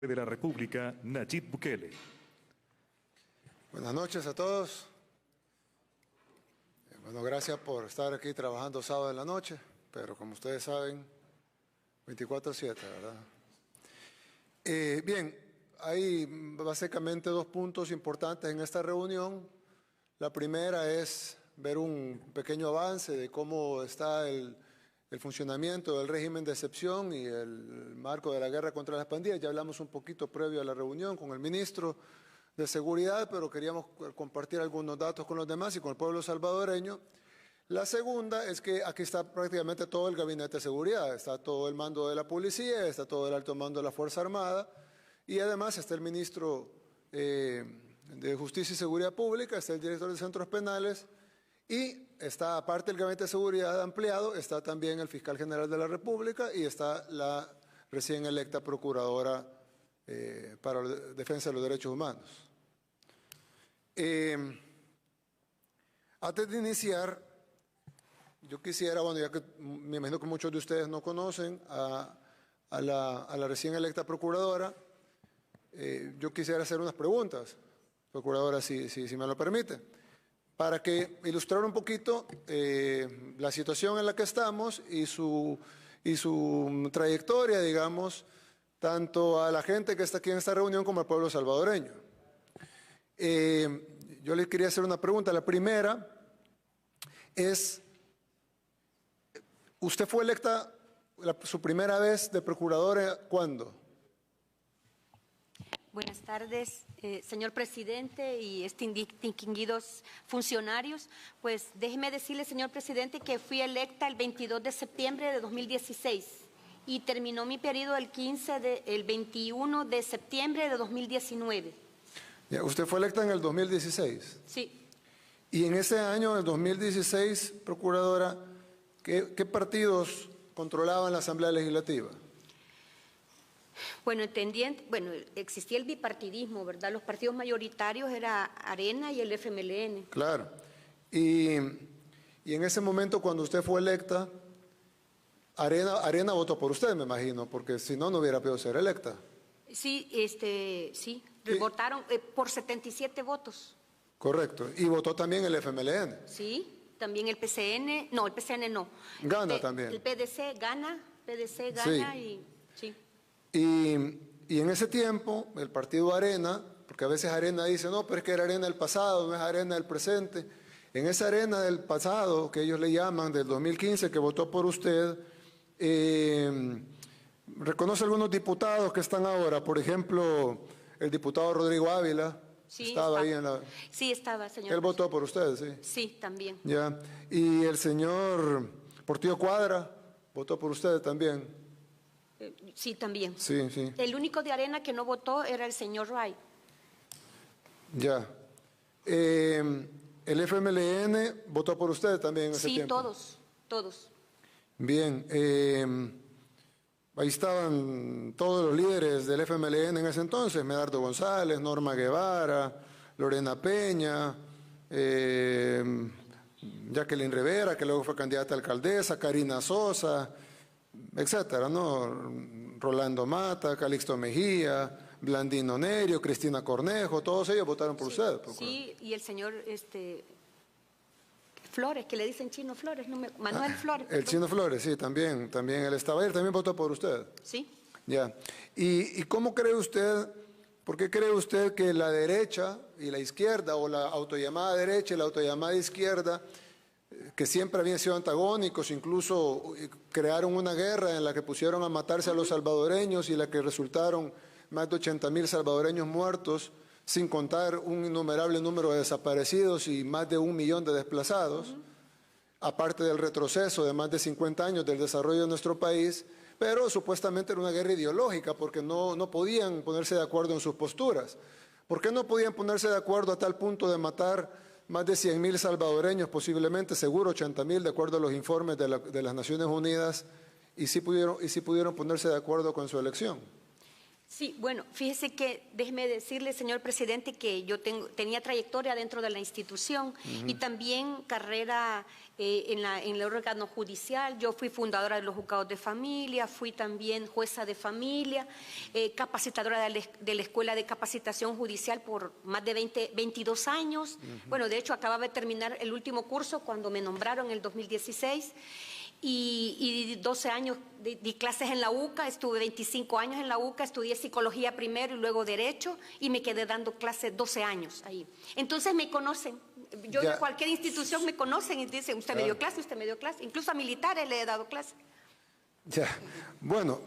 de la República, Nayib Bukele. Buenas noches a todos. Bueno, gracias por estar aquí trabajando sábado en la noche, pero como ustedes saben, 24/7, ¿verdad? Bien, hay básicamente dos puntos importantes en esta reunión. La primera es ver un pequeño avance de cómo está el funcionamiento del régimen de excepción y el marco de la guerra contra las pandillas. Ya hablamos un poquito previo a la reunión con el ministro de Seguridad, pero queríamos compartir algunos datos con los demás y con el pueblo salvadoreño. La segunda es que aquí está prácticamente todo el gabinete de seguridad, está todo el mando de la policía, está todo el alto mando de la Fuerza Armada y además está el ministro de Justicia y Seguridad Pública, está el director de centros penales y está, aparte del gabinete de seguridad ampliado, está también el fiscal general de la República y está la recién electa procuradora para la defensa de los derechos humanos. Antes de iniciar, yo quisiera, bueno, ya que me imagino que muchos de ustedes no conocen a la recién electa procuradora, yo quisiera hacer unas preguntas, procuradora, si me lo permite, para que ilustrar un poquito la situación en la que estamos y su trayectoria, digamos, tanto a la gente que está aquí en esta reunión como al pueblo salvadoreño. Yo les quería hacer una pregunta. La primera es, ¿usted fue electa su primera vez de procuradora cuándo? Buenas tardes, señor presidente y distinguidos funcionarios. Pues déjeme decirle, señor presidente, que fui electa el 22 de septiembre de 2016 y terminó mi periodo el 21 de septiembre de 2019. Ya, ¿usted fue electa en el 2016? Sí. Y en ese año, en el 2016, procuradora, ¿qué partidos controlaban la Asamblea Legislativa? Bueno, existía el bipartidismo, ¿verdad? Los partidos mayoritarios era Arena y el FMLN. Claro. Y en ese momento, cuando usted fue electa, Arena votó por usted, me imagino, porque si no, no hubiera podido ser electa. Sí, sí, votaron por 77 votos. Correcto. Y votó también el FMLN. Sí, también el PCN, no, el PCN no. Gana también. El PDC gana sí. Y sí. Y en ese tiempo, el partido Arena, porque a veces Arena dice, no, pero es que era Arena del pasado, no es Arena del presente. En esa Arena del pasado, que ellos le llaman, del 2015, que votó por usted, reconoce algunos diputados que están ahora, por ejemplo, el diputado Rodrigo Ávila, sí, estaba ahí en la... Sí, estaba, señor. Él votó por usted, sí. Sí, también. Ya. Y el señor Portillo Cuadra votó por usted también. Sí, también. Sí, sí. El único de Arena que no votó era el señor Ray. Ya. El FMLN votó por usted también en ese tiempo. Sí, todos. Bien. Ahí estaban todos los líderes del FMLN en ese entonces, Medardo González, Norma Guevara, Lorena Peña, Jacqueline Rivera, que luego fue candidata a alcaldesa, Karina Sosa, etcétera, ¿no? Rolando Mata, Calixto Mejía, Blandino Nerio, Cristina Cornejo, todos ellos votaron por usted. Sí, y el señor Flores, que le dicen Chino Flores, Manuel Flores. El Chino Flores, sí, también él estaba ahí, también votó por usted. Sí. Ya. ¿Y cómo cree usted, por qué cree usted que la derecha y la izquierda, o la autollamada derecha y la autollamada izquierda, que siempre habían sido antagónicos, incluso crearon una guerra en la que pusieron a matarse a los salvadoreños y en la que resultaron más de 80,000 salvadoreños muertos, sin contar un innumerable número de desaparecidos y más de 1 millón de desplazados, aparte del retroceso de más de 50 años del desarrollo de nuestro país, pero supuestamente era una guerra ideológica porque no podían ponerse de acuerdo en sus posturas. ¿Por qué no podían ponerse de acuerdo a tal punto de matar más de 100,000 salvadoreños, posiblemente, seguro 80,000, de acuerdo a los informes de las Naciones Unidas, y sí pudieron ponerse de acuerdo con su elección? Sí, bueno, fíjese que, déjeme decirle, señor presidente, que yo tenía trayectoria dentro de la institución y también carrera en el órgano judicial. Yo fui fundadora de los juzgados de familia, fui también jueza de familia, capacitadora de la Escuela de Capacitación Judicial por más de 22 años. Bueno, de hecho, acababa de terminar el último curso cuando me nombraron en el 2016. Y 12 años di clases en la UCA, estuve 25 años en la UCA, estudié psicología primero y luego derecho y me quedé dando clases 12 años ahí. Entonces me conocen, yo Ya. de cualquier institución me conocen y dicen, usted me dio clase, incluso a militares le he dado clase. Ya, bueno,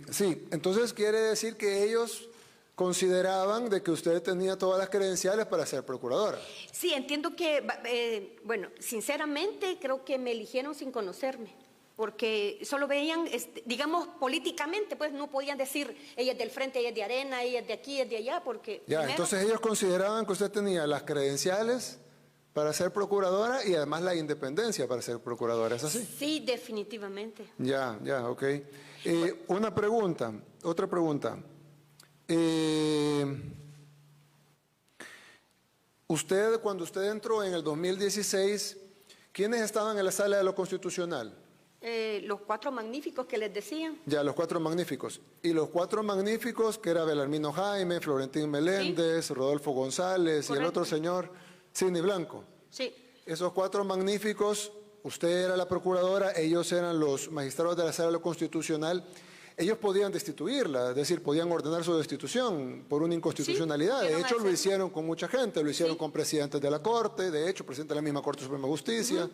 sí, entonces quiere decir que ellos consideraban de que usted tenía todas las credenciales para ser procuradora. Sí, entiendo que, bueno, sinceramente creo que me eligieron sin conocerme, porque solo veían, digamos, políticamente, pues no podían decir, ella es del frente, ella es de Arena, ella es de aquí, ella es de allá, porque... Ya, primero, entonces ellos consideraban que usted tenía las credenciales para ser procuradora y además la independencia para ser procuradora, ¿es así? Sí, definitivamente. Ya, ok. Una pregunta, otra pregunta. Usted, cuando usted entró en el 2016, ¿quiénes estaban en la sala de lo constitucional? Los 4 magníficos que les decían. Ya, los 4 magníficos. Y los 4 magníficos, que era Belarmino Jaime, Florentín Meléndez, sí. Rodolfo González. Correcto. Y el otro señor, Sidney Blanco. Sí. Esos 4 magníficos, usted era la procuradora, ellos eran los magistrados de la sala de lo constitucional. Ellos podían destituirla, es decir, podían ordenar su destitución por una inconstitucionalidad. Sí, de hecho, lo hicieron con mucha gente, lo hicieron con presidentes de la Corte, de hecho, presidente de la misma Corte Suprema de Justicia,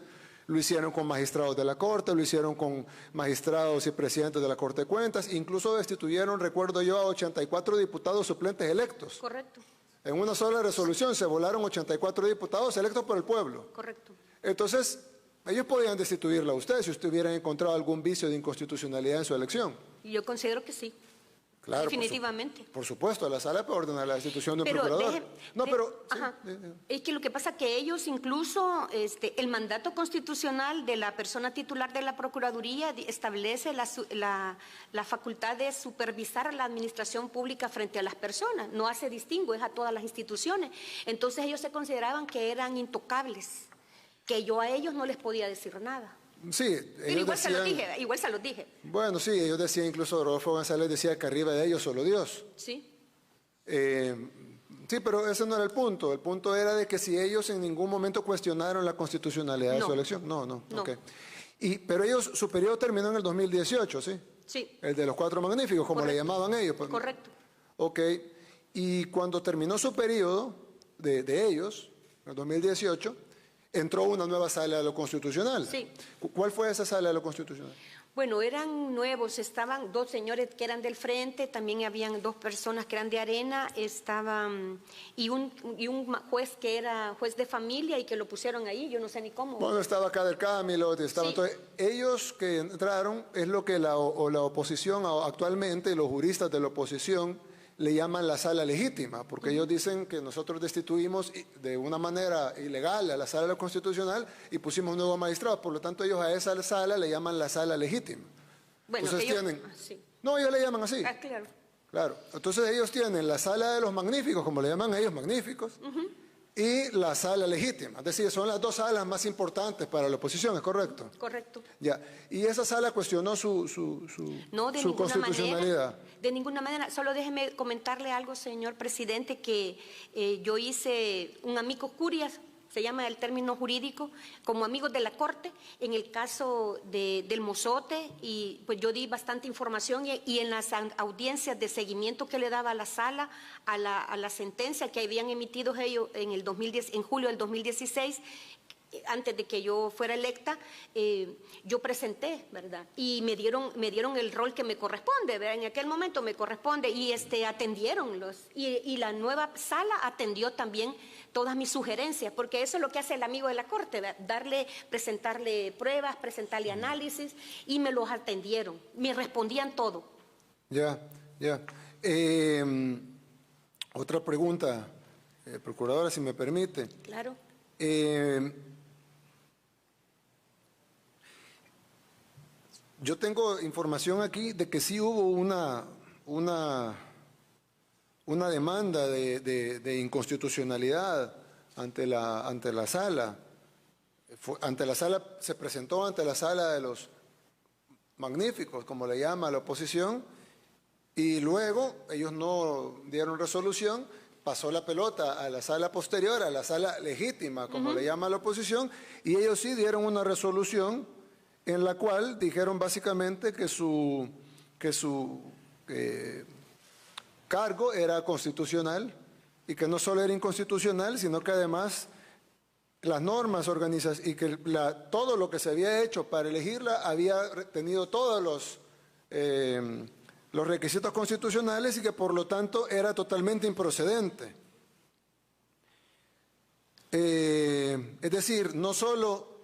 lo hicieron con magistrados de la Corte, lo hicieron con magistrados y presidentes de la Corte de Cuentas, incluso destituyeron, recuerdo yo, a 84 diputados suplentes electos. Correcto. En una sola resolución se volaron 84 diputados electos por el pueblo. Correcto. Entonces, ellos podían destituirla a usted si usted hubiera encontrado algún vicio de inconstitucionalidad en su elección. Y yo considero que sí. Claro, definitivamente. Por supuesto, la sala puede ordenar la destitución de un procurador. Es que lo que pasa es que ellos incluso, el mandato constitucional de la persona titular de la Procuraduría establece la facultad de supervisar la administración pública frente a las personas. No hace distingo, es a todas las instituciones. Entonces ellos se consideraban que eran intocables, que yo a ellos no les podía decir nada. Sí, pero igual se los dije. Bueno, sí, ellos decían, incluso Rodolfo González decía que arriba de ellos solo Dios. Sí. Sí, pero ese no era el punto. El punto era de que si ellos en ningún momento cuestionaron la constitucionalidad de su elección. No. Okay. Pero ellos, su periodo terminó en el 2018, ¿sí? Sí. El de los 4 magníficos, como le llamaban ellos. Pues. Correcto. Ok. Y cuando terminó su periodo de ellos, en el 2018, entró una nueva sala de lo constitucional. Sí. ¿Cuál fue esa sala de lo constitucional? Bueno, eran nuevos, estaban 2 señores que eran del frente, también habían 2 personas que eran de Arena, y un juez que era juez de familia y que lo pusieron ahí, yo no sé ni cómo. Bueno, estaba acá del Camilo, estaba, sí. Entonces, ellos que entraron es lo que la oposición actualmente, los juristas de la oposición, le llaman la sala legítima, porque ellos dicen que nosotros destituimos de una manera ilegal a la sala constitucional y pusimos un nuevo magistrado, por lo tanto ellos a esa sala le llaman la sala legítima. Bueno, entonces ellos, tienen... sí. No, ellos le llaman así. Ah, claro. Claro, entonces ellos tienen la sala de los magníficos, como le llaman ellos, magníficos, y la sala legítima, es decir, son las 2 salas más importantes para la oposición, ¿es correcto? Correcto. Ya, y esa sala cuestionó su constitucionalidad. De ninguna manera, solo déjeme comentarle algo, señor presidente, que yo hice un amicus curias, se llama el término jurídico, como amigos de la Corte, en el caso del Mozote, y pues yo di bastante información y en las audiencias de seguimiento que le daba a la sala, a la sentencia que habían emitido ellos en julio del 2016, antes de que yo fuera electa, yo presenté, ¿verdad? Y me dieron el rol que me corresponde, ¿verdad? En aquel momento me corresponde y atendieron y la nueva sala atendió también todas mis sugerencias, porque eso es lo que hace el amigo de la Corte, ¿verdad? Presentarle pruebas, presentarle análisis y me los atendieron, me respondían todo. Ya. Otra pregunta, procuradora, si me permite. Claro. Yo tengo información aquí de que sí hubo una demanda de inconstitucionalidad ante la sala. Se presentó ante la sala de los magníficos, como le llama la oposición, y luego ellos no dieron resolución, pasó la pelota a la sala posterior, a la sala legítima, como le llama la oposición, y ellos sí dieron una resolución en la cual dijeron básicamente que su cargo era constitucional y que no solo era inconstitucional, sino que además las normas organizadas y que todo lo que se había hecho para elegirla había tenido todos los requisitos constitucionales y que por lo tanto era totalmente improcedente. Es decir, no solo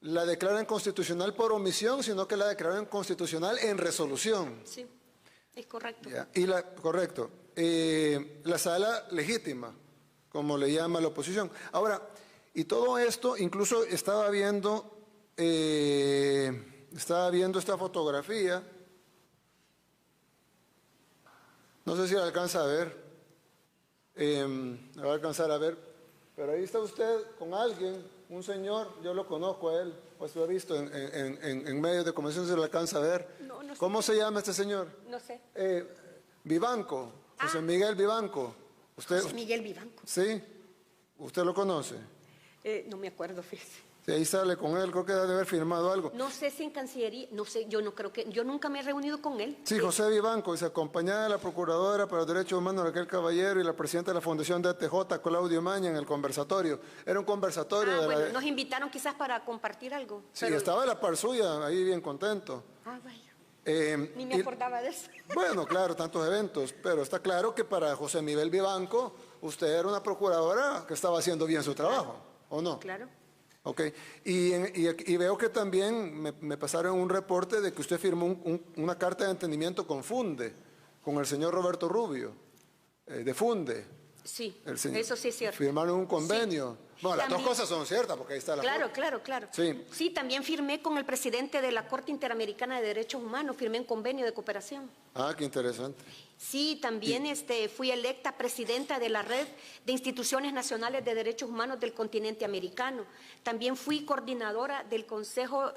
la declaran constitucional por omisión, sino que la declaran constitucional en resolución. Sí, es correcto. ¿Ya? Correcto. La sala legítima, como le llama la oposición. Ahora, y todo esto, incluso estaba viendo esta fotografía, no sé si la alcanza a ver, la va a alcanzar a ver, pero ahí está usted con alguien, un señor, yo lo conozco a él, pues lo he visto en medios de comunicación, se lo alcanza a ver. No, no sé. ¿Cómo se llama este señor? No sé. Vivanco, José Miguel Vivanco. ¿Usted? José Miguel Vivanco. Sí, ¿usted lo conoce? No me acuerdo, fíjese. Sí, ahí sale con él, creo que debe haber firmado algo. No sé si en Cancillería, no sé, yo no creo que, yo nunca me he reunido con él. Sí, José Vivanco, se acompañaba de la Procuradora para los Derechos Humanos Raquel Caballero y la Presidenta de la Fundación de ATJ, Claudio Maña, en el conversatorio. Era un conversatorio Bueno, nos invitaron quizás para compartir algo. Sí, pero... estaba la par suya, ahí bien contento. Vaya. Ni me acordaba de eso. Bueno, claro, tantos eventos, pero está claro que para José Miguel Vivanco, usted era una procuradora que estaba haciendo bien su trabajo, ¿o no? Claro. Ok, y veo que también me pasaron un reporte de que usted firmó una carta de entendimiento con Funde, con el señor Roberto Rubio, de Funde. Sí, eso sí es cierto. Firmaron un convenio. Sí. Bueno, las también, dos cosas son ciertas, porque ahí está la Claro, foto. claro. Sí. Sí, también firmé con el presidente de la Corte Interamericana de Derechos Humanos, firmé un convenio de cooperación. Ah, qué interesante. Sí, también fui electa presidenta de la Red de Instituciones Nacionales de Derechos Humanos del continente americano. También fui coordinadora del Consejo,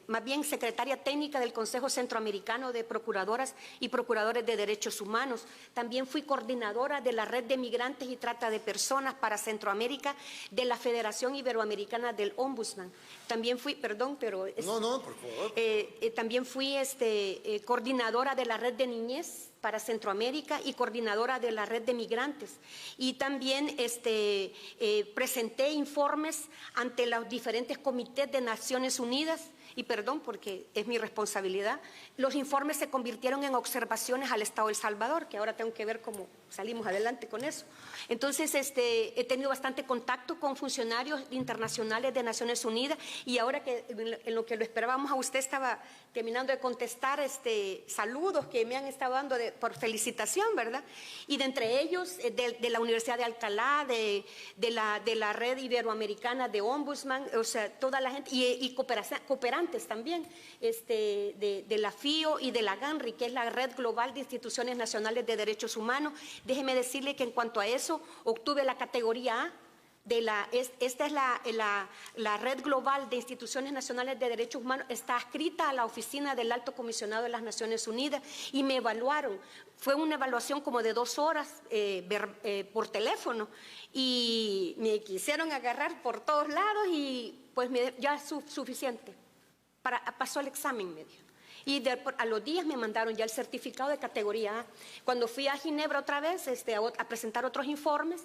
más bien secretaria técnica del Consejo Centroamericano de Procuradoras y Procuradores de Derechos Humanos. También fui coordinadora de la Red de Migrantes y Trata de Personas para Centroamérica de la Federación Iberoamericana del Ombudsman. También fui, perdón, pero... No, por favor. También fui coordinadora de la Red de Niñez para Centroamérica y coordinadora de la Red de Migrantes. Y también presenté informes ante los diferentes comités de Naciones Unidas, y perdón porque es mi responsabilidad, los informes se convirtieron en observaciones al Estado de El Salvador, que ahora tengo que ver cómo salimos adelante con eso. Entonces, he tenido bastante contacto con funcionarios internacionales de Naciones Unidas y ahora que en lo que lo esperábamos a usted estaba terminando de contestar saludos que me han estado dando por felicitación, ¿verdad? Y de entre ellos, de la Universidad de Alcalá, de la Red Iberoamericana de Ombudsman, o sea, toda la gente, y cooperantes también, de la FIO y de la GANRI, que es la Red Global de Instituciones Nacionales de Derechos Humanos. Déjeme decirle que en cuanto a eso, obtuve la categoría A. Esta es la Red Global de Instituciones Nacionales de Derechos Humanos, está adscrita a la Oficina del Alto Comisionado de las Naciones Unidas y me evaluaron. Fue una evaluación como de 2 horas por teléfono y me quisieron agarrar por todos lados y pues ya es suficiente. Pasó el examen medio. Y a los días me mandaron ya el certificado de categoría A. Cuando fui a Ginebra otra vez a presentar otros informes,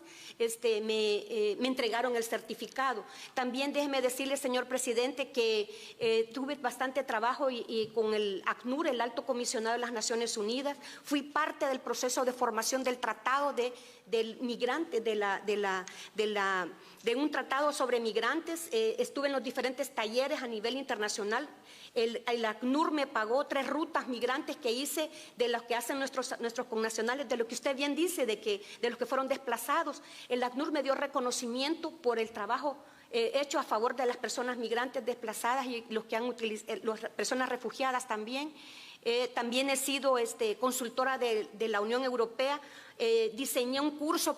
me entregaron el certificado. También déjeme decirle, señor presidente, que tuve bastante trabajo y con el ACNUR, el Alto Comisionado de las Naciones Unidas, fui parte del proceso de formación del tratado del migrante, de un tratado sobre migrantes. Estuve en los diferentes talleres a nivel internacional. El ACNUR me pagó 3 rutas migrantes que hice de los que hacen nuestros connacionales, de lo que usted bien dice, de los que fueron desplazados. El ACNUR me dio reconocimiento por el trabajo hecho a favor de las personas migrantes desplazadas y los que han las personas refugiadas también. También he sido consultora de la Unión Europea. Diseñé un curso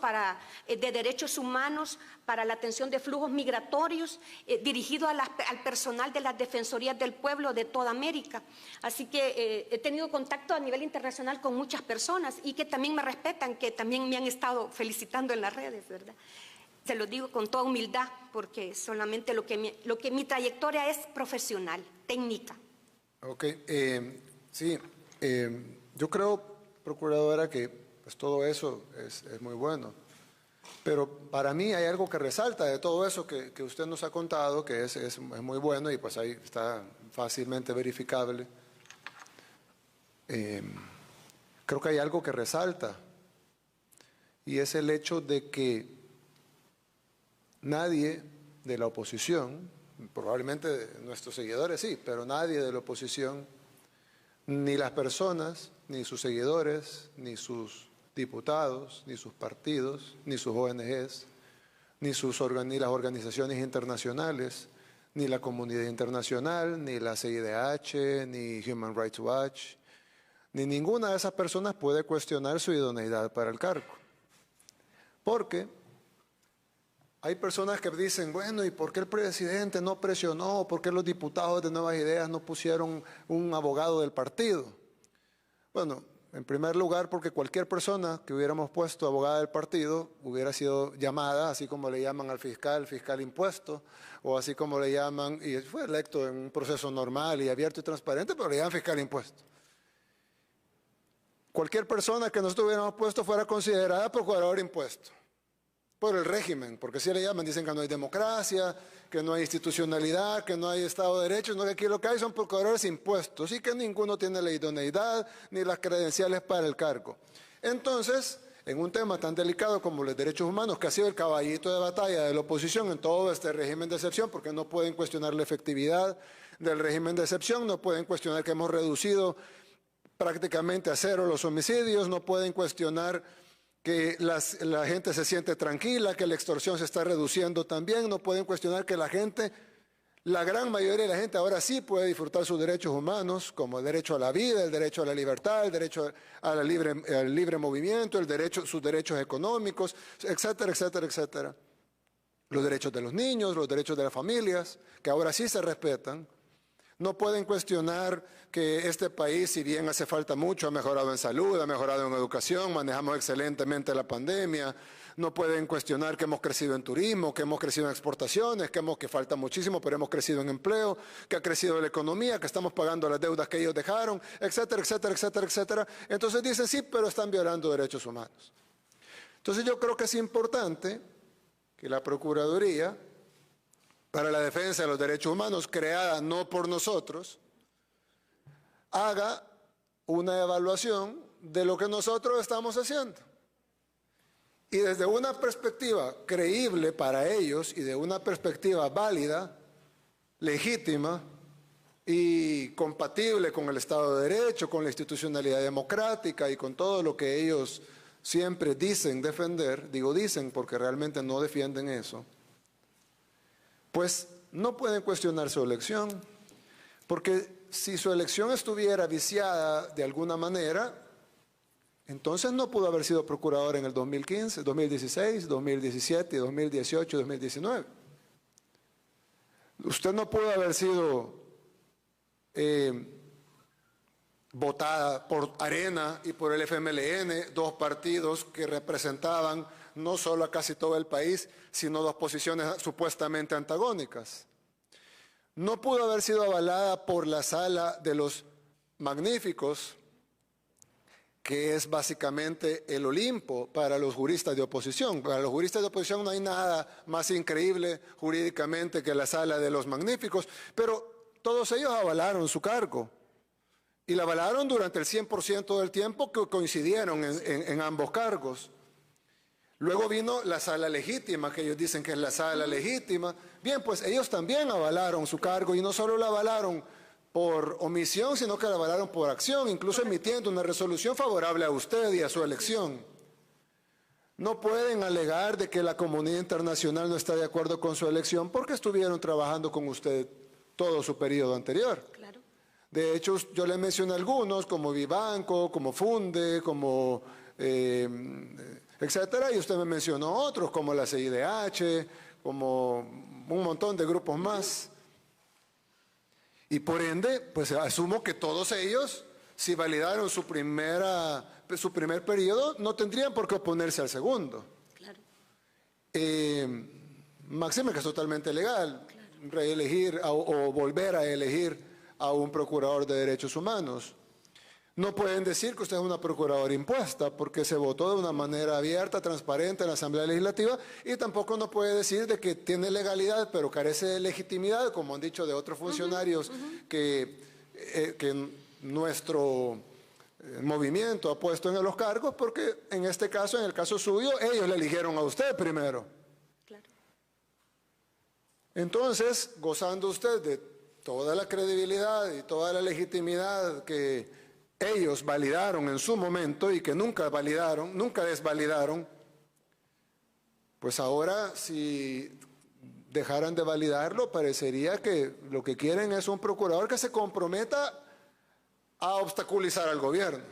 de derechos humanos para la atención de flujos migratorios dirigido al personal de las Defensorías del Pueblo de toda América. Así que he tenido contacto a nivel internacional con muchas personas y que también me respetan, que también me han estado felicitando en las redes, ¿verdad? Se lo digo con toda humildad porque solamente lo que mi trayectoria es profesional, técnica. Ok, sí, yo creo, procuradora, que pues todo eso es muy bueno. Pero para mí hay algo que resalta de todo eso que usted nos ha contado, que es muy bueno y pues ahí está fácilmente verificable. Creo que hay algo que resalta y es el hecho de que nadie de la oposición, probablemente nuestros seguidores sí, pero nadie de la oposición, ni las personas, ni sus seguidores, ni sus diputados, ni sus partidos, ni sus ONGs, ni las organizaciones internacionales, ni la comunidad internacional, ni la CIDH, ni Human Rights Watch, ni ninguna de esas personas puede cuestionar su idoneidad para el cargo. Porque hay personas que dicen, bueno, ¿y por qué el presidente no presionó? ¿Por qué los diputados de Nuevas Ideas no pusieron un abogado del partido? Bueno, en primer lugar, porque cualquier persona que hubiéramos puesto abogada del partido hubiera sido llamada, así como le llaman al fiscal impuesto, o así como le llaman, y fue electo en un proceso normal y abierto y transparente, pero le llaman fiscal impuesto. Cualquier persona que nosotros hubiéramos puesto fuera considerada procurador impuesto, por el régimen, porque si le llaman, dicen que no hay democracia, que no hay institucionalidad, que no hay Estado de Derecho, no, que aquí lo que hay son procuradores impuestos y que ninguno tiene la idoneidad ni las credenciales para el cargo. Entonces, en un tema tan delicado como los derechos humanos, que ha sido el caballito de batalla de la oposición en todo este régimen de excepción, porque no pueden cuestionar la efectividad del régimen de excepción, no pueden cuestionar que hemos reducido prácticamente a cero los homicidios, no pueden cuestionar que la gente se siente tranquila, que la extorsión se está reduciendo también, no pueden cuestionar que la gente, la gran mayoría de la gente ahora sí puede disfrutar sus derechos humanos, como el derecho a la vida, el derecho a la libertad, el derecho al libre movimiento, sus derechos económicos, etcétera, etcétera, etcétera. Los derechos de los niños, los derechos de las familias, que ahora sí se respetan. No pueden cuestionar que este país, si bien hace falta mucho, ha mejorado en salud, ha mejorado en educación, manejamos excelentemente la pandemia. No pueden cuestionar que hemos crecido en turismo, que hemos crecido en exportaciones, que falta muchísimo, pero hemos crecido en empleo, que ha crecido la economía, que estamos pagando las deudas que ellos dejaron, etcétera, etcétera, etcétera, etcétera. Entonces dicen, sí, pero están violando derechos humanos. Entonces yo creo que es importante que la Procuraduría para la Defensa de los Derechos Humanos, creada no por nosotros, haga una evaluación de lo que nosotros estamos haciendo. Y desde una perspectiva creíble para ellos y de una perspectiva válida, legítima y compatible con el Estado de Derecho, con la institucionalidad democrática y con todo lo que ellos siempre dicen defender, digo dicen porque realmente no defienden eso, pues no pueden cuestionar su elección, porque si su elección estuviera viciada de alguna manera, entonces no pudo haber sido procurador en el 2015, 2016, 2017, 2018, 2019. Usted no pudo haber sido votada por Arena y por el FMLN, dos partidos que representaban no solo a casi todo el país, sino dos posiciones supuestamente antagónicas. No pudo haber sido avalada por la Sala de los Magníficos, que es básicamente el Olimpo para los juristas de oposición. Para los juristas de oposición no hay nada más increíble jurídicamente que la Sala de los Magníficos, pero todos ellos avalaron su cargo. Y la avalaron durante el 100% del tiempo que coincidieron en ambos cargos. Luego vino la sala legítima, que ellos dicen que es la sala legítima. Bien, pues ellos también avalaron su cargo y no solo la avalaron por omisión, sino que la avalaron por acción, incluso emitiendo una resolución favorable a usted y a su elección. No pueden alegar de que la comunidad internacional no está de acuerdo con su elección porque estuvieron trabajando con usted todo su periodo anterior. Claro. De hecho, yo le mencioné algunos, como Vivanco, como Funde, como etcétera, y usted me mencionó otros, como la CIDH, como un montón de grupos más. Y por ende, pues asumo que todos ellos, si validaron su primer periodo, no tendrían por qué oponerse al segundo. Claro. Máxime que es totalmente legal, claro, reelegir o volver a elegir a un procurador de derechos humanos. No pueden decir que usted es una procuradora impuesta porque se votó de una manera abierta, transparente en la Asamblea Legislativa, y tampoco no puede decir de que tiene legalidad pero carece de legitimidad, como han dicho de otros funcionarios que nuestro movimiento ha puesto en los cargos, porque en este caso, en el caso suyo, ellos le eligieron a usted primero. Claro. Entonces, gozando usted de toda la credibilidad y toda la legitimidad que ellos validaron en su momento y que nunca validaron, nunca desvalidaron, pues ahora si dejaran de validarlo, parecería que lo que quieren es un procurador que se comprometa a obstaculizar al gobierno,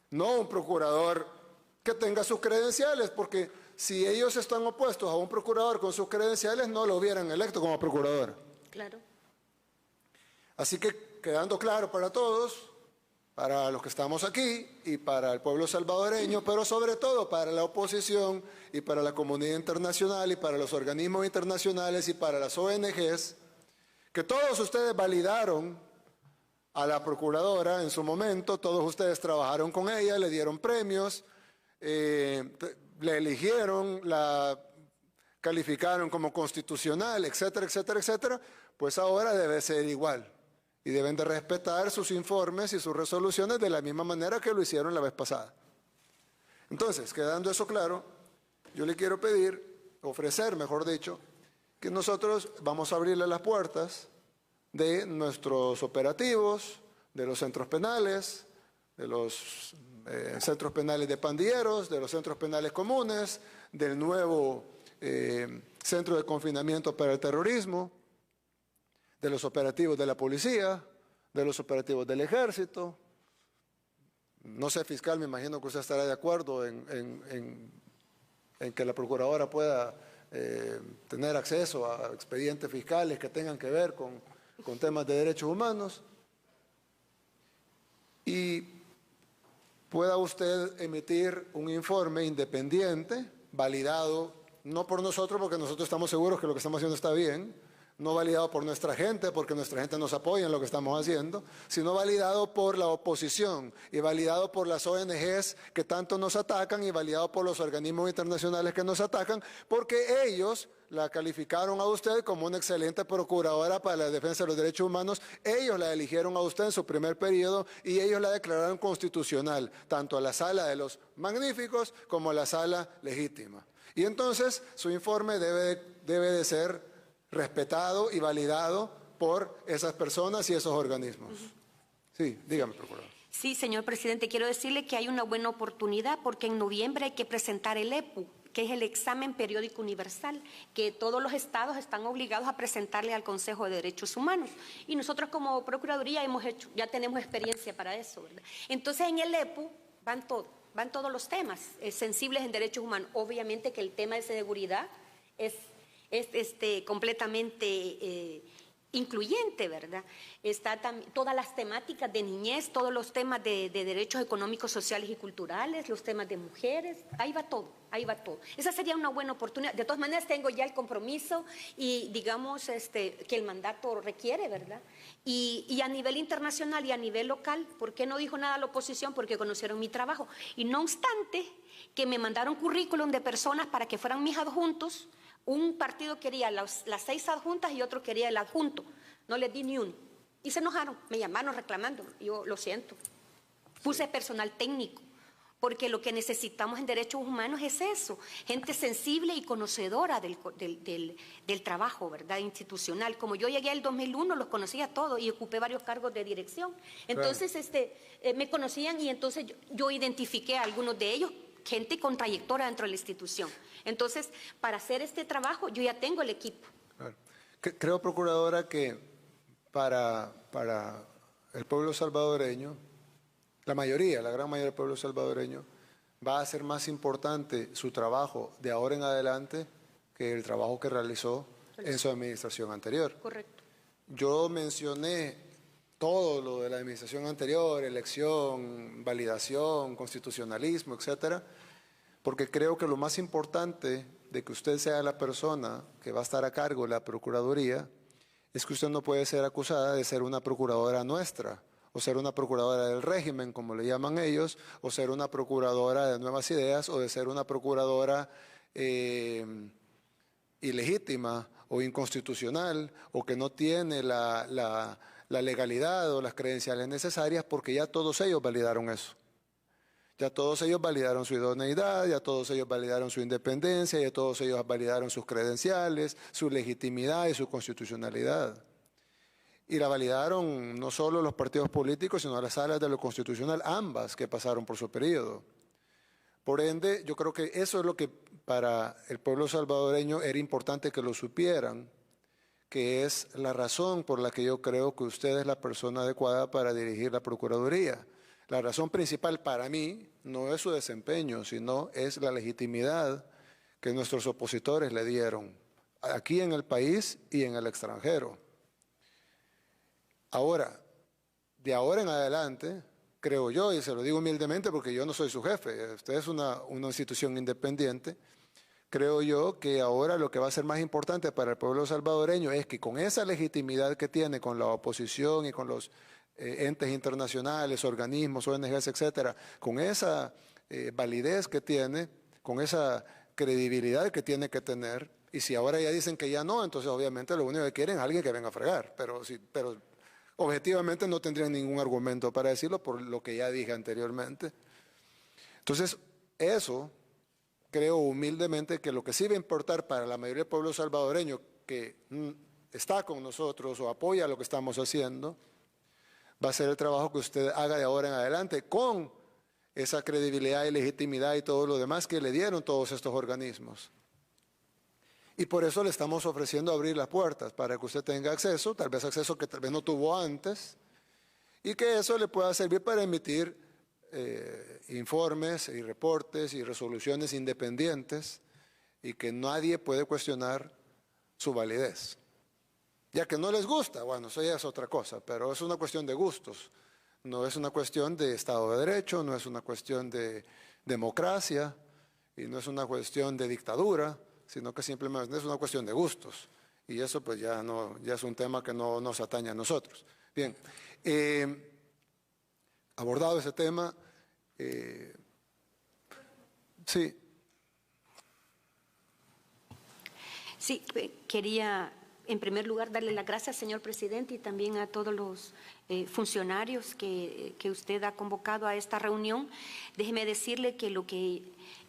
no un procurador que tenga sus credenciales, porque si ellos están opuestos a un procurador con sus credenciales, no lo hubieran electo como procurador. Claro. Así que, quedando claro para todos, para los que estamos aquí y para el pueblo salvadoreño, pero sobre todo para la oposición y para la comunidad internacional y para los organismos internacionales y para las ONGs, que todos ustedes validaron a la procuradora en su momento, todos ustedes trabajaron con ella, le dieron premios, le eligieron, la calificaron como constitucional, etcétera, etcétera, etcétera, pues ahora debe ser igual. Y deben de respetar sus informes y sus resoluciones de la misma manera que lo hicieron la vez pasada. Entonces, quedando eso claro, yo le quiero pedir, ofrecer, mejor dicho, que nosotros vamos a abrirle las puertas de nuestros operativos, de los centros penales, de los centros penales de pandilleros, de los centros penales comunes, del nuevo centro de confinamiento para el terrorismo, de los operativos de la policía, de los operativos del ejército. No sé, fiscal, me imagino que usted estará de acuerdo en que la procuradora pueda tener acceso a expedientes fiscales que tengan que ver con temas de derechos humanos, y pueda usted emitir un informe independiente, validado, no por nosotros, porque nosotros estamos seguros que lo que estamos haciendo está bien, no validado por nuestra gente, porque nuestra gente nos apoya en lo que estamos haciendo, sino validado por la oposición y validado por las ONGs que tanto nos atacan y validado por los organismos internacionales que nos atacan, porque ellos la calificaron a usted como una excelente procuradora para la defensa de los derechos humanos, ellos la eligieron a usted en su primer periodo y ellos la declararon constitucional, tanto a la sala de los magníficos como a la sala legítima. Y entonces su informe debe de ser respetado y validado por esas personas y esos organismos. Sí, dígame, procurador. Sí, señor presidente, quiero decirle que hay una buena oportunidad porque en noviembre hay que presentar el EPU, que es el examen periódico universal, que todos los estados están obligados a presentarle al Consejo de Derechos Humanos. Y nosotros como Procuraduría ya tenemos experiencia para eso, ¿verdad? Entonces en el EPU van todos los temas sensibles en derechos humanos. Obviamente que el tema de seguridad es completamente incluyente, ¿verdad? Está todas las temáticas de niñez, todos los temas de derechos económicos, sociales y culturales, los temas de mujeres, ahí va todo, ahí va todo. Esa sería una buena oportunidad. De todas maneras tengo ya el compromiso y digamos que el mandato requiere, ¿verdad? Y a nivel internacional y a nivel local, ¿por qué no dijo nada la oposición? Porque conocieron mi trabajo. Y no obstante que me mandaron currículum de personas para que fueran mis adjuntos. Un partido quería las 6 adjuntas y otro quería el adjunto. No les di ni uno. Y se enojaron, me llamaron reclamando. Yo lo siento. Puse personal técnico, porque lo que necesitamos en derechos humanos es eso. Gente sensible y conocedora del trabajo, ¿verdad? Institucional. Como yo llegué el 2001, los conocía todos y ocupé varios cargos de dirección. Entonces, me conocían y entonces yo identifiqué a algunos de ellos, gente con trayectoria dentro de la institución. Entonces, para hacer este trabajo, yo ya tengo el equipo. Creo, procuradora, que para el pueblo salvadoreño, la gran mayoría del pueblo salvadoreño, va a ser más importante su trabajo de ahora en adelante que el trabajo que realizó en su administración anterior. Correcto. Yo mencioné todo lo de la administración anterior, elección, validación, constitucionalismo, etcétera, porque creo que lo más importante de que usted sea la persona que va a estar a cargo de la Procuraduría es que usted no puede ser acusada de ser una procuradora nuestra, o ser una procuradora del régimen, como le llaman ellos, o ser una procuradora de nuevas ideas, o de ser una procuradora ilegítima o inconstitucional, o que no tiene la legalidad o las credenciales necesarias, porque ya todos ellos validaron eso. Ya todos ellos validaron su idoneidad, ya todos ellos validaron su independencia, ya todos ellos validaron sus credenciales, su legitimidad y su constitucionalidad. Y la validaron no solo los partidos políticos, sino las salas de lo constitucional, ambas que pasaron por su periodo. Por ende, yo creo que eso es lo que para el pueblo salvadoreño era importante que lo supieran, que es la razón por la que yo creo que usted es la persona adecuada para dirigir la Procuraduría. La razón principal para mí no es su desempeño, sino es la legitimidad que nuestros opositores le dieron, aquí en el país y en el extranjero. Ahora, de ahora en adelante, creo yo, y se lo digo humildemente porque yo no soy su jefe, usted es una institución independiente, creo yo que ahora lo que va a ser más importante para el pueblo salvadoreño es que con esa legitimidad que tiene con la oposición y con los entes internacionales, organismos, ONGs, etcétera, con esa validez que tiene, con esa credibilidad que tiene que tener, y si ahora ya dicen que ya no, entonces obviamente lo único que quieren es alguien que venga a fregar, pero objetivamente no tendrían ningún argumento para decirlo por lo que ya dije anteriormente. Entonces, eso creo humildemente que lo que sí va a importar para la mayoría del pueblo salvadoreño que está con nosotros o apoya lo que estamos haciendo, va a ser el trabajo que usted haga de ahora en adelante con esa credibilidad y legitimidad y todo lo demás que le dieron todos estos organismos. Y por eso le estamos ofreciendo abrir las puertas para que usted tenga acceso, tal vez acceso que tal vez no tuvo antes, y que eso le pueda servir para emitir informes y reportes y resoluciones independientes y que nadie puede cuestionar su validez. Ya que no les gusta, bueno, eso ya es otra cosa, pero es una cuestión de gustos, no es una cuestión de Estado de Derecho, no es una cuestión de democracia y no es una cuestión de dictadura, sino que simplemente es una cuestión de gustos. Y eso pues ya es un tema que no nos atañe a nosotros. Bien, abordado ese tema, sí. Sí, quería en primer lugar darle las gracias, señor presidente, y también a todos los funcionarios que usted ha convocado a esta reunión. Déjeme decirle que lo que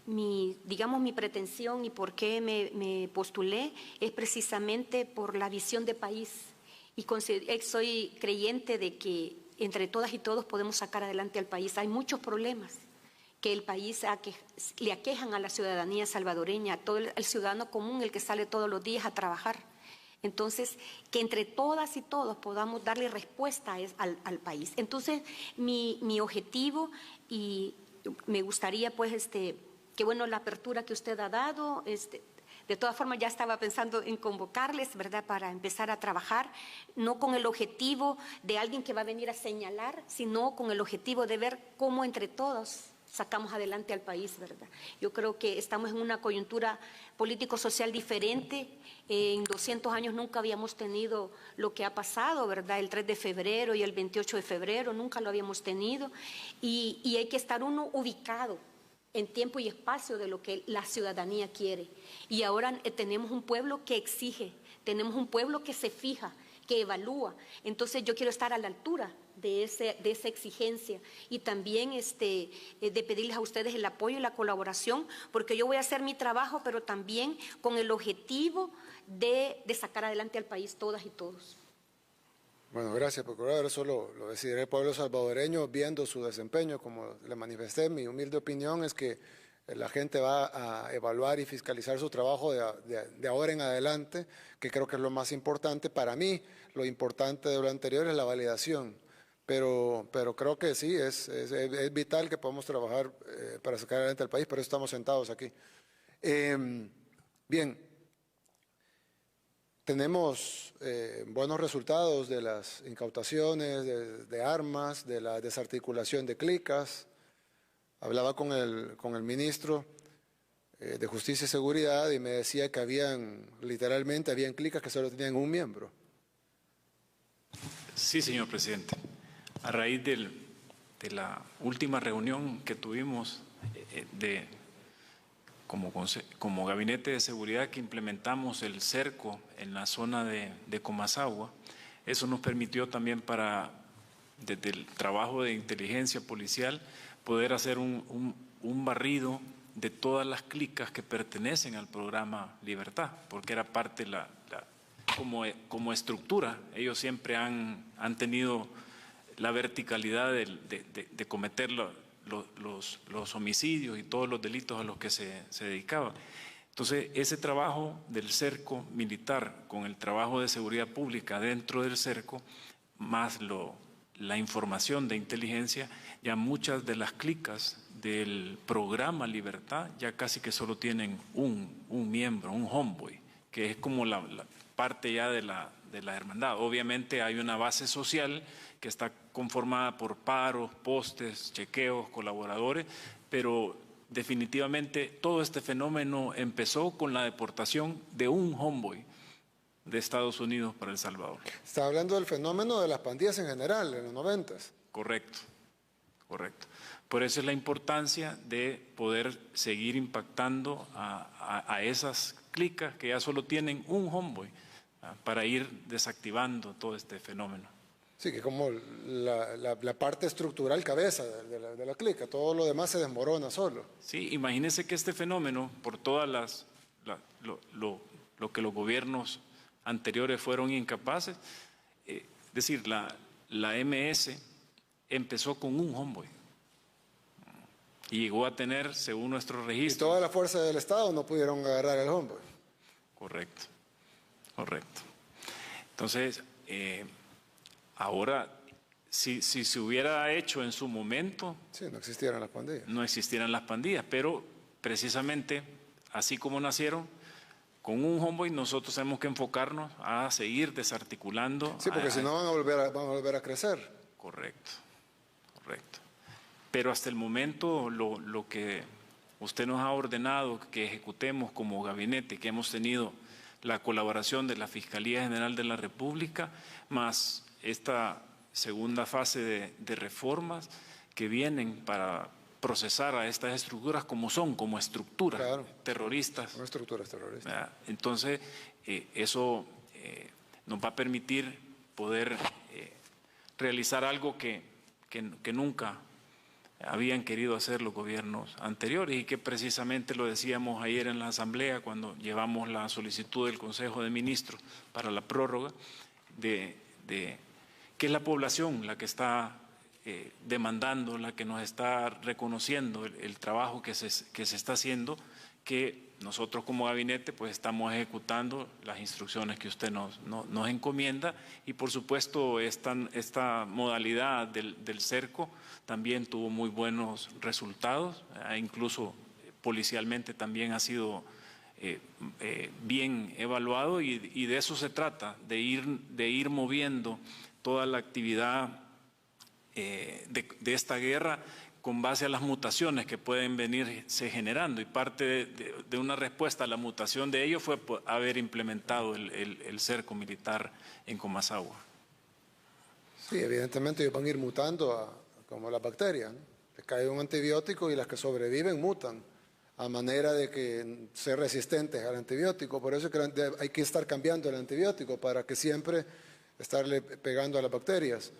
mi pretensión y por qué me postulé es precisamente por la visión de país. Y soy creyente de que entre todas y todos podemos sacar adelante al país. Hay muchos problemas que el país le aquejan a la ciudadanía salvadoreña, a todo el ciudadano común, el que sale todos los días a trabajar. Entonces, que entre todas y todos podamos darle respuesta al país. Entonces, mi objetivo, y me gustaría pues que bueno la apertura que usted ha dado, de todas formas ya estaba pensando en convocarles, ¿verdad?, para empezar a trabajar, no con el objetivo de alguien que va a venir a señalar, sino con el objetivo de ver cómo entre todos sacamos adelante al país, ¿verdad? Yo creo que estamos en una coyuntura político-social diferente. En 200 años nunca habíamos tenido lo que ha pasado, ¿verdad? El 3 de febrero y el 28 de febrero, nunca lo habíamos tenido. Y hay que estar uno ubicado en tiempo y espacio de lo que la ciudadanía quiere. Y ahora tenemos un pueblo que exige, tenemos un pueblo que se fija, que evalúa. Entonces yo quiero estar a la altura de esa exigencia y también de pedirles a ustedes el apoyo y la colaboración, porque yo voy a hacer mi trabajo, pero también con el objetivo de sacar adelante al país todas y todos. Bueno, gracias, procurador. Eso lo decidirá el pueblo salvadoreño viendo su desempeño. Como le manifesté, mi humilde opinión es que la gente va a evaluar y fiscalizar su trabajo de ahora en adelante, que creo que es lo más importante. Para mí, lo importante de lo anterior es la validación, pero creo que sí, es vital que podamos trabajar para sacar adelante al país, por eso estamos sentados aquí. Bien, tenemos buenos resultados de las incautaciones de armas, de la desarticulación de clicas. Hablaba con el ministro de Justicia y Seguridad y me decía que literalmente habían clicas que solo tenían un miembro. Sí, señor presidente. A raíz de la última reunión que tuvimos como Gabinete de Seguridad, que implementamos el cerco en la zona de Comasagua, eso nos permitió también desde el trabajo de inteligencia policial, poder hacer un barrido de todas las clicas que pertenecen al programa Libertad, porque era parte como estructura. Ellos siempre han tenido la verticalidad de cometer los homicidios y todos los delitos a los que se dedicaba. Entonces, ese trabajo del cerco militar con el trabajo de seguridad pública dentro del cerco, más la información de inteligencia, ya muchas de las clicas del programa Libertad ya casi que solo tienen un miembro, un homeboy, que es como la parte ya de la hermandad. Obviamente hay una base social que está conformada por paros, postes, chequeos, colaboradores, pero definitivamente todo este fenómeno empezó con la deportación de un homeboy de Estados Unidos para El Salvador. Está hablando del fenómeno de las pandillas en general, en los 90s. Correcto, correcto. Por eso es la importancia de poder seguir impactando a esas clicas que ya solo tienen un homeboy, para ir desactivando todo este fenómeno. Sí, que como la parte estructural cabeza de la clica, todo lo demás se desmorona solo. Sí, imagínense que este fenómeno, por todas lo que los gobiernos anteriores fueron incapaces, es decir, la MS empezó con un homeboy y llegó a tener, según nuestros registros… Y toda la fuerza del Estado no pudieron agarrar el homeboy. Correcto, correcto. Entonces, ahora, si se hubiera hecho en su momento… Sí, no existieran las pandillas. No existieran las pandillas, pero precisamente así como nacieron, con un homeboy nosotros tenemos que enfocarnos a seguir desarticulando. Sí, porque si no van a volver a crecer. Correcto, correcto. Pero hasta el momento lo que usted nos ha ordenado que ejecutemos como gabinete, que hemos tenido la colaboración de la Fiscalía General de la República, más esta segunda fase de reformas que vienen para procesar a estas estructuras como estructuras terroristas. Son estructuras terroristas. Entonces, eso nos va a permitir poder realizar algo que nunca habían querido hacer los gobiernos anteriores y que precisamente lo decíamos ayer en la Asamblea cuando llevamos la solicitud del Consejo de Ministros para la prórroga, que es la población la que está demandando, la que nos está reconociendo el trabajo que se está haciendo, que nosotros como gabinete pues estamos ejecutando las instrucciones que usted nos encomienda y por supuesto esta modalidad del cerco también tuvo muy buenos resultados, incluso policialmente también ha sido bien evaluado y de eso se trata, de ir moviendo toda la actividad de esta guerra con base a las mutaciones que pueden venirse generando y parte de una respuesta a la mutación de ello fue haber implementado el cerco militar en Comasagua. Sí, evidentemente ellos van a ir mutando como las bacterias, ¿no? Les cae un antibiótico y las que sobreviven mutan a manera de que ser resistentes al antibiótico. Por eso es que hay que estar cambiando el antibiótico para que siempre estarle pegando a las bacterias.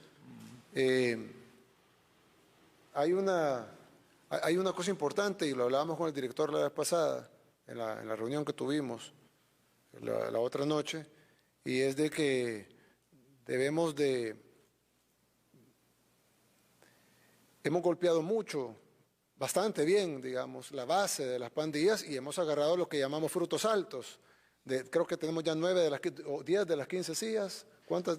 Hay una cosa importante, y lo hablábamos con el director la vez pasada, en la reunión que tuvimos la otra noche, y es de que debemos hemos golpeado mucho, bastante bien, digamos, la base de las pandillas y hemos agarrado lo que llamamos frutos altos. Creo que tenemos ya 10 de las 15 sillas. ¿Cuántas?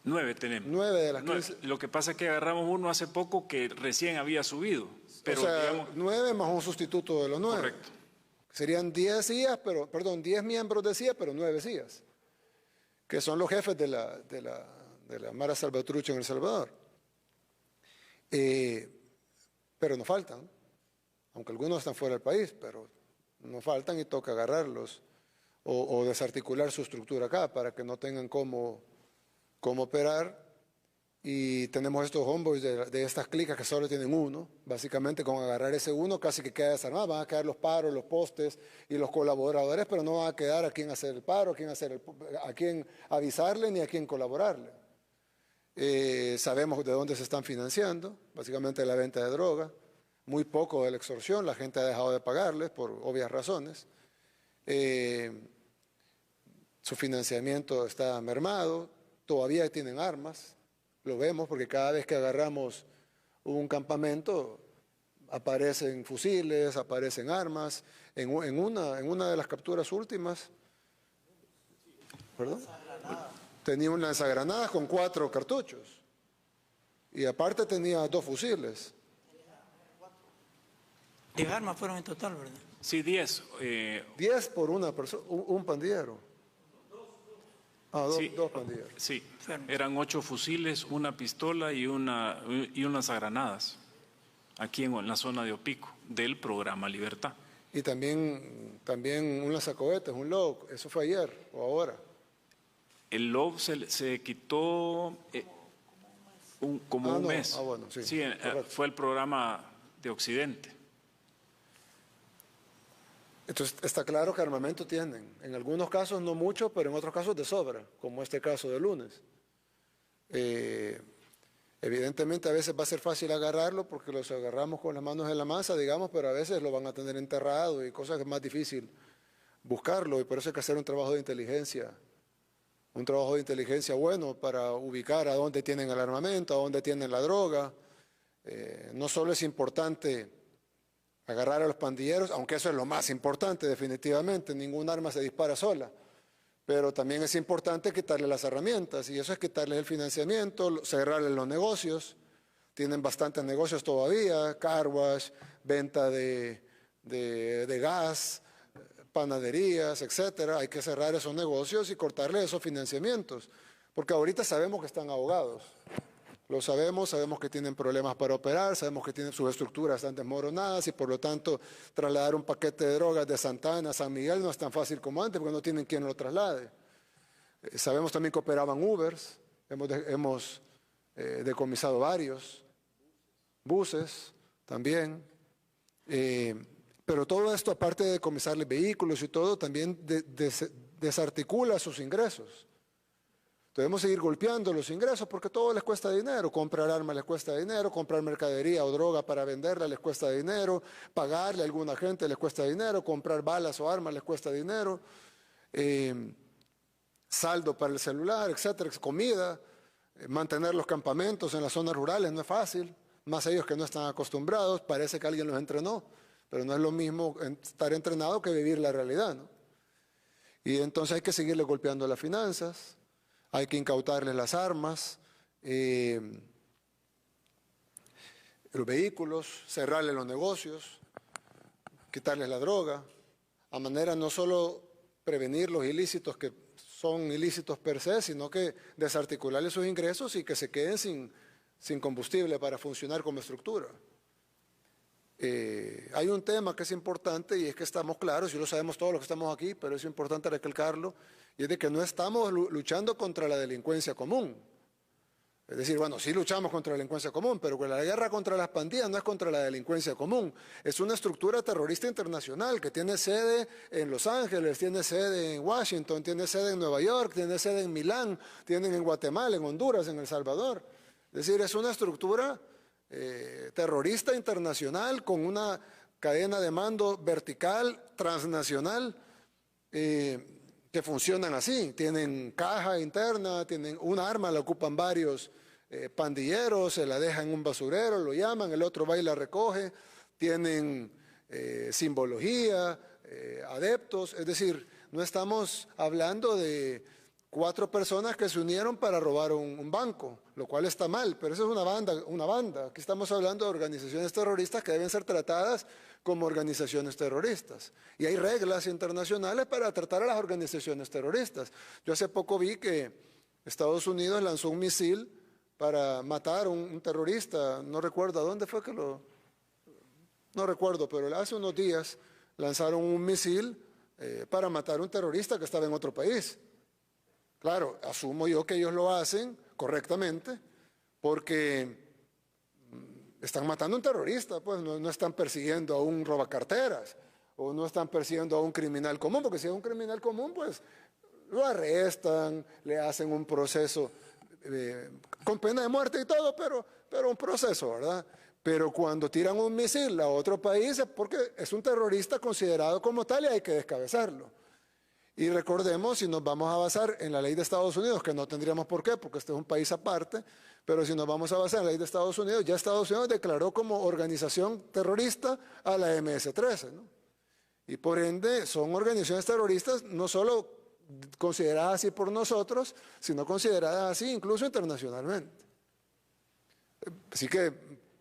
9 tenemos. 9 de las 15. Lo que pasa es que agarramos uno hace poco que recién había subido. Pero, o sea, digamos, 9 más un sustituto de los 9. correcto. Serían 10 CIAs, 10 miembros de CIA, pero 9 CIAs, que son los jefes de la Mara Salvatrucha en El Salvador. Pero nos faltan, aunque algunos están fuera del país, pero nos faltan y toca agarrarlos o desarticular su estructura acá para que no tengan cómo operar. Y tenemos estos homeboys de estas clicas que solo tienen uno. Básicamente con agarrar ese uno casi que queda desarmado. Van a quedar los paros, los postes y los colaboradores, pero no van a quedar a quién hacer el paro, a quién avisarle ni a quién colaborarle. Sabemos de dónde se están financiando, básicamente de la venta de droga, muy poco de la extorsión, la gente ha dejado de pagarles por obvias razones. Su financiamiento está mermado, todavía tienen armas. Lo vemos porque cada vez que agarramos un campamento aparecen fusiles, aparecen armas. En una de las capturas últimas, ¿perdón? Tenía un lanzagranadas con 4 cartuchos y aparte tenía 2 fusiles. 10 armas fueron en total, ¿verdad? Sí, 10. 10 por una persona, un pandillero. Sí. 2 pandilleros. Sí, eran 8 fusiles, una pistola y unas lanzagranadas aquí en la zona de Opico del programa Libertad. Y también un lanzacohetes, un LOB, eso fue ayer o ahora. El LOB se quitó como un mes. Bueno, sí, sí, fue el programa de Occidente. Entonces está claro que armamento tienen. En algunos casos no mucho, pero en otros casos de sobra, como este caso de lunes. Evidentemente a veces va a ser fácil agarrarlo porque los agarramos con las manos en la masa, digamos, pero a veces lo van a tener enterrado y cosas que es más difícil buscarlo y por eso hay que hacer un trabajo de inteligencia bueno para ubicar a dónde tienen el armamento, a dónde tienen la droga. No solo es importante agarrar a los pandilleros, aunque eso es lo más importante definitivamente, ningún arma se dispara sola, pero también es importante quitarle las herramientas y eso es quitarles el financiamiento, cerrarles los negocios. Tienen bastantes negocios todavía, car wash, venta de gas, panaderías, etcétera. Hay que cerrar esos negocios y cortarle esos financiamientos, porque ahorita sabemos que están ahogados. Lo sabemos que tienen problemas para operar, sabemos que tienen sus estructuras están desmoronadas y por lo tanto trasladar un paquete de drogas de Santa Ana a San Miguel no es tan fácil como antes porque no tienen quien lo traslade. Sabemos también que operaban Ubers, hemos decomisado varios, buses también. Pero todo esto, aparte de decomisarles vehículos y todo, también desarticula sus ingresos. Debemos seguir golpeando los ingresos porque todo les cuesta dinero. Comprar armas les cuesta dinero, comprar mercadería o droga para venderla les cuesta dinero, pagarle a alguna gente les cuesta dinero, comprar balas o armas les cuesta dinero, saldo para el celular, etcétera, comida, mantener los campamentos en las zonas rurales no es fácil, más ellos que no están acostumbrados, parece que alguien los entrenó, pero no es lo mismo estar entrenado que vivir la realidad, ¿no? Y entonces hay que seguirle golpeando las finanzas. Hay que incautarles las armas, los vehículos, cerrarles los negocios, quitarles la droga, a manera no solo prevenir los ilícitos que son ilícitos per se, sino que desarticularles sus ingresos y que se queden sin combustible para funcionar como estructura. Hay un tema que es importante y es que estamos claros, y lo sabemos todos los que estamos aquí, pero es importante recalcarlo, y es de que no estamos luchando contra la delincuencia común. Es decir, bueno, sí luchamos contra la delincuencia común, pero la guerra contra las pandillas no es contra la delincuencia común. Es una estructura terrorista internacional que tiene sede en Los Ángeles, tiene sede en Washington, tiene sede en Nueva York, tiene sede en Milán, tienen en Guatemala, en Honduras, en El Salvador. Es decir, es una estructura terrorista internacional con una cadena de mando vertical, transnacional, que funcionan así. Tienen caja interna, tienen un arma, la ocupan varios pandilleros, se la dejan en un basurero, lo llaman, el otro va y la recoge, tienen simbología, adeptos, es decir, no estamos hablando de 4 personas que se unieron para robar un banco, lo cual está mal, pero eso es una banda. Aquí estamos hablando de organizaciones terroristas que deben ser tratadas como organizaciones terroristas. Y hay reglas internacionales para tratar a las organizaciones terroristas. Yo hace poco vi que Estados Unidos lanzó un misil para matar a un terrorista, no recuerdo a dónde fue que no recuerdo, pero hace unos días lanzaron un misil para matar a un terrorista que estaba en otro país. Claro, asumo yo que ellos lo hacen correctamente porque están matando a un terrorista, pues no están persiguiendo a un robacarteras o no están persiguiendo a un criminal común, porque si es un criminal común, pues lo arrestan, le hacen un proceso con pena de muerte y todo, pero un proceso, ¿verdad? Pero cuando tiran un misil a otro país es porque es un terrorista considerado como tal y hay que descabezarlo. Y recordemos, si nos vamos a basar en la ley de Estados Unidos, que no tendríamos por qué, porque este es un país aparte, pero si nos vamos a basar en la ley de Estados Unidos, ya Estados Unidos declaró como organización terrorista a la MS-13, ¿no? Y por ende son organizaciones terroristas no solo consideradas así por nosotros, sino consideradas así incluso internacionalmente. Así que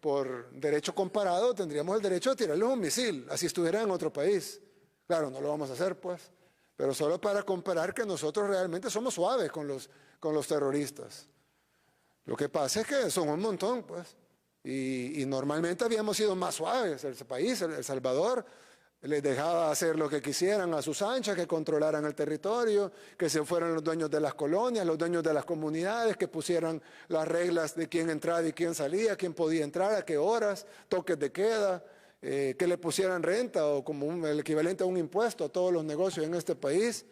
por derecho comparado tendríamos el derecho de tirarles un misil, así estuvieran en otro país. Claro, no lo vamos a hacer, pues. Pero solo para comparar que nosotros realmente somos suaves con los terroristas. Lo que pasa es que son un montón, pues. Y normalmente habíamos sido más suaves. El país, El Salvador, les dejaba hacer lo que quisieran a sus anchas, que controlaran el territorio, que se fueran los dueños de las colonias, los dueños de las comunidades, que pusieran las reglas de quién entraba y quién salía, quién podía entrar, a qué horas, toques de queda. Que le pusieran renta o como el equivalente a un impuesto a todos los negocios en este país,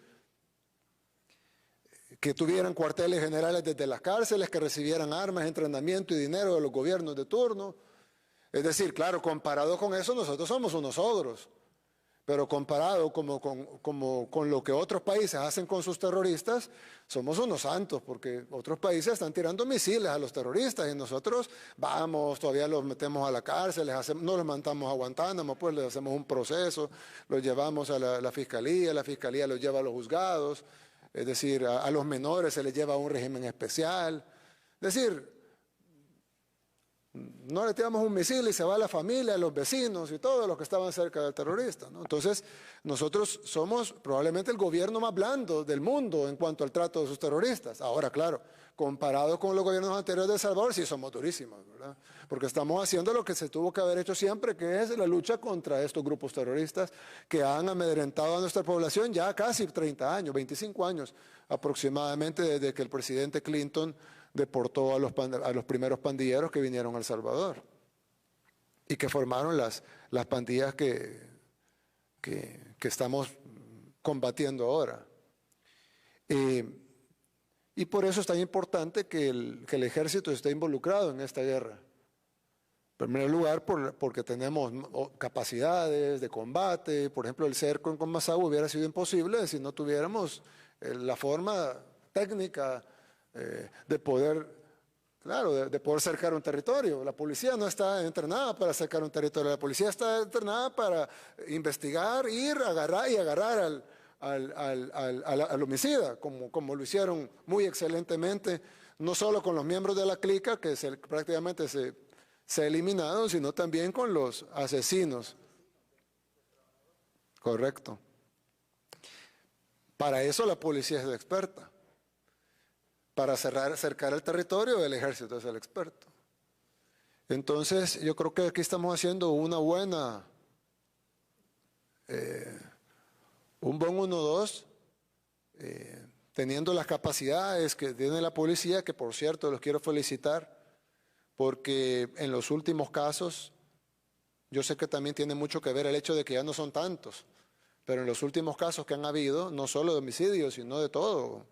que tuvieran cuarteles generales desde las cárceles, que recibieran armas, entrenamiento y dinero de los gobiernos de turno. Es decir, claro, comparado con eso nosotros somos unos ogros, pero comparado con lo que otros países hacen con sus terroristas, somos unos santos, porque otros países están tirando misiles a los terroristas y nosotros vamos, todavía los metemos a la cárcel, no los mandamos a Guantánamo, pues les hacemos un proceso, los llevamos a la fiscalía los lleva a los juzgados, es decir, a los menores se les lleva a un régimen especial. Es decir, no le tiramos un misil y se va a la familia, a los vecinos y todos los que estaban cerca del terrorista, ¿no? Entonces, nosotros somos probablemente el gobierno más blando del mundo en cuanto al trato de sus terroristas. Ahora, claro, comparado con los gobiernos anteriores de El Salvador, sí somos durísimos, ¿verdad? Porque estamos haciendo lo que se tuvo que haber hecho siempre, que es la lucha contra estos grupos terroristas que han amedrentado a nuestra población ya casi 30 años, 25 años aproximadamente desde que el presidente Clinton deportó a los primeros pandilleros que vinieron a El Salvador y que formaron las pandillas que estamos combatiendo ahora. Y por eso es tan importante que el ejército esté involucrado en esta guerra. En primer lugar, porque tenemos capacidades de combate. Por ejemplo, el cerco en Comasagua hubiera sido imposible si no tuviéramos la forma técnica de poder, claro, de poder cercar un territorio. La policía no está entrenada para cercar un territorio, la policía está entrenada para investigar, ir, agarrar al homicida, como lo hicieron muy excelentemente, no solo con los miembros de la clica, que prácticamente se eliminaron, sino también con los asesinos. Correcto. Para eso la policía es la experta. Para cercar el territorio, el ejército es el experto. Entonces, yo creo que aquí estamos haciendo un buen 1-2, teniendo las capacidades que tiene la policía, que por cierto los quiero felicitar, porque en los últimos casos, yo sé que también tiene mucho que ver el hecho de que ya no son tantos, pero en los últimos casos que han habido, no solo de homicidios, sino de todo.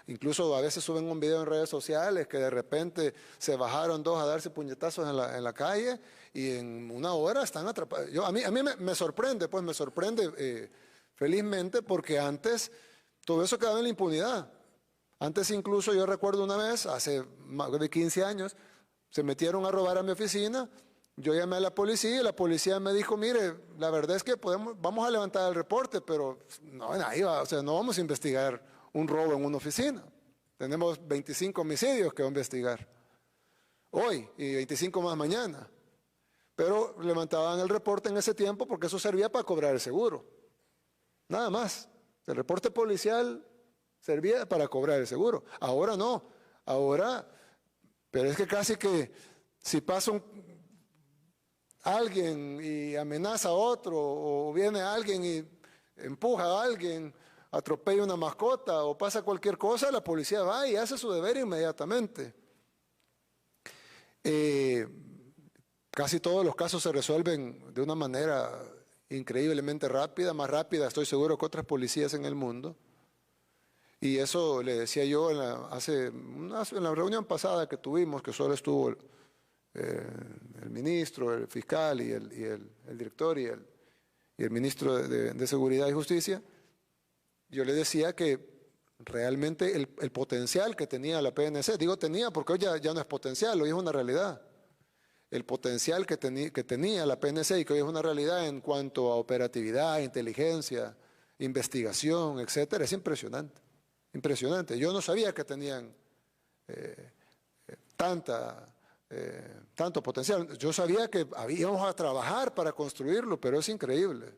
Incluso a veces suben un video en redes sociales que de repente se bajaron 2 a darse puñetazos en la calle y en una hora están atrapados. A mí me sorprende, pues me sorprende felizmente, porque antes todo eso quedaba en la impunidad. Antes incluso yo recuerdo una vez, hace más de 15 años, se metieron a robar a mi oficina. Yo llamé a la policía y la policía me dijo, mire, la verdad es que vamos a levantar el reporte, pero no, ahí va, o sea, no vamos a investigar un robo en una oficina. Tenemos 25 homicidios que investigar hoy y 25 más mañana. Pero levantaban el reporte en ese tiempo porque eso servía para cobrar el seguro. Nada más. El reporte policial servía para cobrar el seguro. Ahora no. Ahora, pero es que casi que si pasa alguien y amenaza a otro, o viene alguien y empuja a alguien, atropella una mascota o pasa cualquier cosa, la policía va y hace su deber inmediatamente. Casi todos los casos se resuelven de una manera increíblemente rápida, más rápida, estoy seguro, que otras policías en el mundo. Y eso le decía yo en la reunión pasada que tuvimos, que solo estuvo el ministro, el fiscal y el director y el ministro de Seguridad y Justicia. Yo le decía que realmente el potencial que tenía la PNC, digo tenía porque hoy ya no es potencial, hoy es una realidad. El potencial que tenía la PNC y que hoy es una realidad en cuanto a operatividad, inteligencia, investigación, etcétera, es impresionante. Impresionante. Yo no sabía que tenían tanto potencial. Yo sabía que íbamos a trabajar para construirlo, pero es increíble.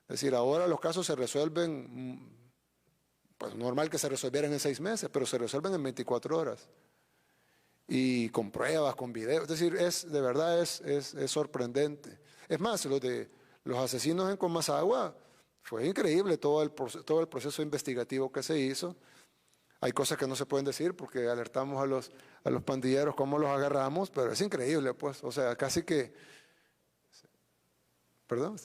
Es decir, ahora los casos se resuelven, pues normal que se resolvieran en 6 meses, pero se resuelven en 24 horas. Y con pruebas, con videos. Es decir, de verdad es sorprendente. Es más, los asesinos en Comasagua, fue increíble todo el proceso investigativo que se hizo. Hay cosas que no se pueden decir porque alertamos a los pandilleros cómo los agarramos, pero es increíble, pues. O sea, casi que... ¿Perdón?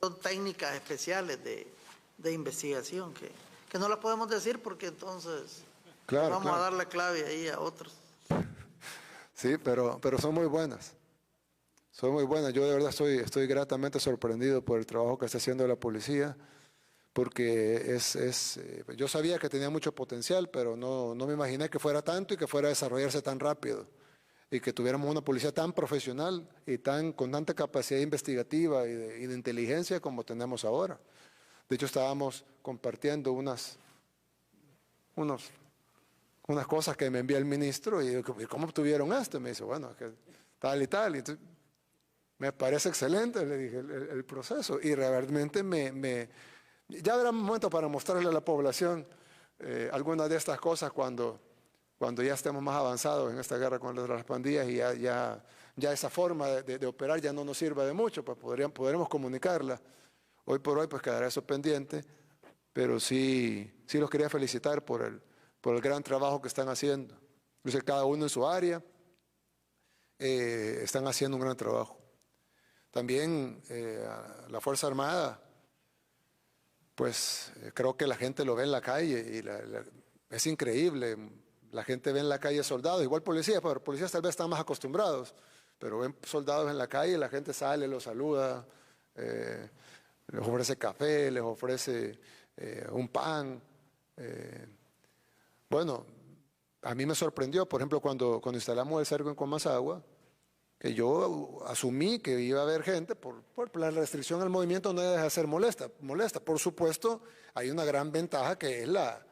Son técnicas especiales de investigación que no las podemos decir porque entonces vamos a dar la clave ahí a otros. Sí, pero son muy buenas. Son muy buenas. Yo de verdad estoy gratamente sorprendido por el trabajo que está haciendo la policía, porque yo sabía que tenía mucho potencial, pero no me imaginé que fuera tanto y que fuera a desarrollarse tan rápido, y que tuviéramos una policía tan profesional y con tanta capacidad investigativa y de inteligencia como tenemos ahora. De hecho, estábamos compartiendo unas cosas que me envía el ministro, y digo, ¿cómo obtuvieron esto? Y me dice, bueno, es que tal y tal. Y entonces, me parece excelente, le dije, el proceso. Y realmente ya habrá un momento para mostrarle a la población algunas de estas cosas cuando ya estemos más avanzados en esta guerra con las pandillas y ya esa forma de operar ya no nos sirva de mucho, pues podremos comunicarla. Hoy por hoy pues quedará eso pendiente, pero sí los quería felicitar por el gran trabajo que están haciendo. Entonces, cada uno en su área están haciendo un gran trabajo. También la Fuerza Armada, pues creo que la gente lo ve en la calle y es increíble. La gente ve en la calle soldados, igual policías, pero policías tal vez están más acostumbrados, pero ven soldados en la calle y la gente sale, los saluda, les ofrece café, les ofrece un pan. Bueno, a mí me sorprendió, por ejemplo, cuando instalamos el cerco en Comasagua, que yo asumí que iba a haber gente, por la restricción al movimiento no deja de ser molesta. Por supuesto, hay una gran ventaja que es la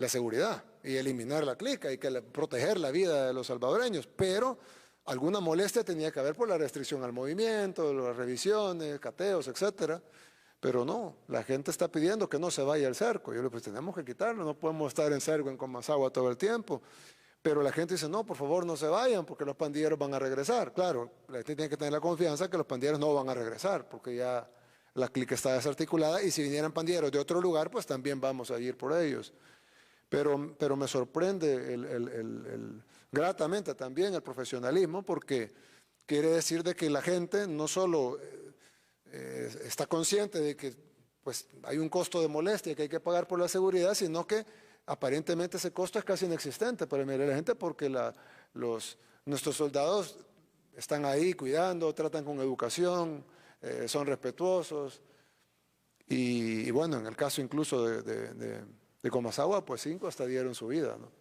seguridad y eliminar la clica y proteger la vida de los salvadoreños, pero alguna molestia tenía que haber por la restricción al movimiento, las revisiones, cateos, etcétera. Pero no, la gente está pidiendo que no se vaya el cerco. Yo le digo, pues tenemos que quitarlo, no podemos estar en cerco en Comasagua todo el tiempo. Pero la gente dice, no, por favor no se vayan porque los pandilleros van a regresar. Claro, la gente tiene que tener la confianza que los pandilleros no van a regresar porque ya la clica está desarticulada y si vinieran pandilleros de otro lugar, pues también vamos a ir por ellos. Pero me sorprende gratamente también el profesionalismo, porque quiere decir de que la gente no solo está consciente de que pues, hay un costo de molestia que hay que pagar por la seguridad, sino que aparentemente ese costo es casi inexistente para la gente, porque nuestros soldados están ahí cuidando, tratan con educación, son respetuosos. Y bueno, en el caso incluso de Comasagua, pues 5 hasta dieron su vida, ¿no?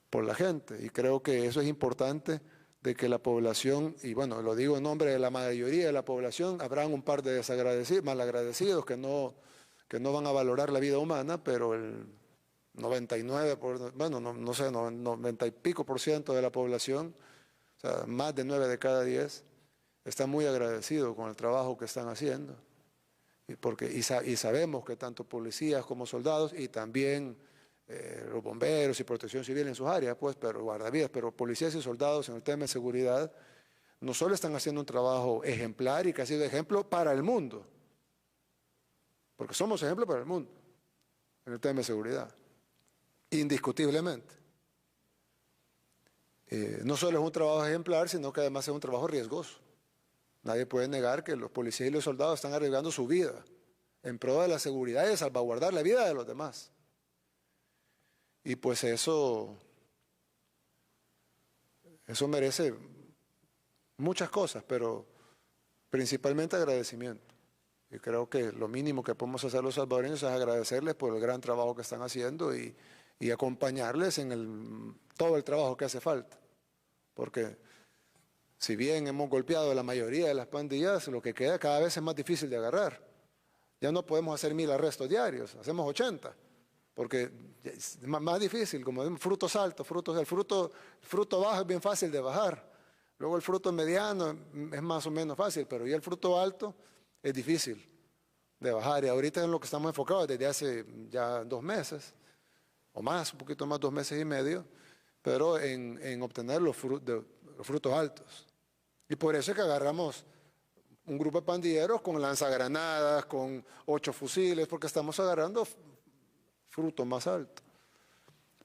por la gente. Y creo que eso es importante de que la población, y bueno, lo digo en nombre de la mayoría de la población, habrán un par de desagradecidos, malagradecidos que no van a valorar la vida humana, pero el 99, bueno, no sé, 90 y pico % de la población, o sea, más de 9 de cada 10, está muy agradecido con el trabajo que están haciendo. Y sabemos que tanto policías como soldados y también los bomberos y protección civil en sus áreas, pues, pero guardavidas, pero policías y soldados en el tema de seguridad, no solo están haciendo un trabajo ejemplar y que ha sido ejemplo para el mundo, porque somos ejemplo para el mundo en el tema de seguridad, indiscutiblemente. No solo es un trabajo ejemplar, sino que además es un trabajo riesgoso. Nadie puede negar que los policías y los soldados están arriesgando su vida en pro de la seguridad y de salvaguardar la vida de los demás. Y pues eso merece muchas cosas, pero principalmente agradecimiento. Y creo que lo mínimo que podemos hacer los salvadoreños es agradecerles por el gran trabajo que están haciendo y acompañarles en todo el trabajo que hace falta. Porque si bien hemos golpeado a la mayoría de las pandillas, lo que queda cada vez es más difícil de agarrar. Ya no podemos hacer 1000 arrestos diarios, hacemos 80, porque es más difícil, como frutos altos, el fruto bajo es bien fácil de bajar, luego el fruto mediano es más o menos fácil, pero ya el fruto alto es difícil de bajar, y ahorita en lo que estamos enfocados desde hace ya 2 meses, o más, un poquito más, 2 meses y medio, pero en obtener los frutos altos. Y por eso es que agarramos un grupo de pandilleros con lanzagranadas, con 8 fusiles, porque estamos agarrando fruto más alto.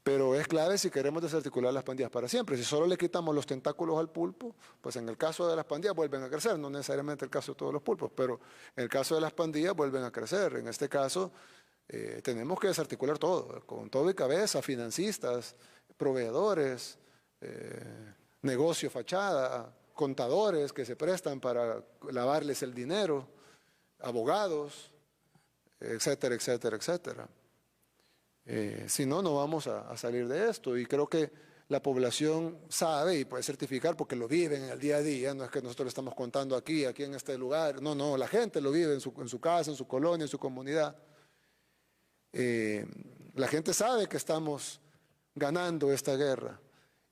Pero es clave si queremos desarticular las pandillas para siempre. Si solo le quitamos los tentáculos al pulpo, pues en el caso de las pandillas vuelven a crecer, no necesariamente el caso de todos los pulpos, pero en el caso de las pandillas vuelven a crecer. En este caso tenemos que desarticular todo, con todo y cabeza, financistas, proveedores, negocio fachada, contadores que se prestan para lavarles el dinero, abogados, etcétera, etcétera, etcétera. Si no, no vamos a salir de esto. Y creo que la población sabe y puede certificar porque lo viven en el día a día. No es que nosotros lo estamos contando aquí en este lugar. No, la gente lo vive en su casa, en su colonia, en su comunidad. La gente sabe que estamos ganando esta guerra.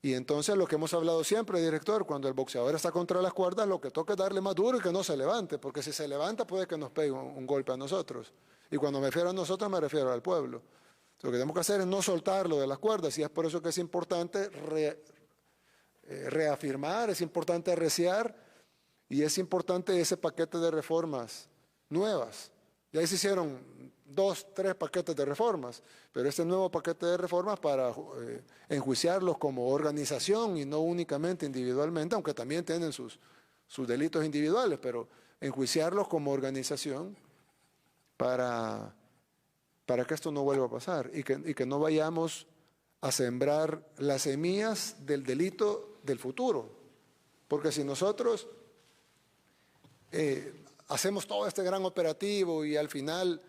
Y entonces lo que hemos hablado siempre, director, cuando el boxeador está contra las cuerdas, lo que toca es darle más duro y que no se levante, porque si se levanta puede que nos pegue un golpe a nosotros. Y cuando me refiero a nosotros me refiero al pueblo. Lo que tenemos que hacer es no soltarlo de las cuerdas, y es por eso que es importante reafirmar, es importante arreciar, y es importante ese paquete de reformas nuevas. Ya se hicieron 2, 3 paquetes de reformas, pero este nuevo paquete de reformas para enjuiciarlos como organización y no únicamente individualmente, aunque también tienen sus delitos individuales, pero enjuiciarlos como organización para que esto no vuelva a pasar y que no vayamos a sembrar las semillas del delito del futuro. Porque si nosotros hacemos todo este gran operativo y al final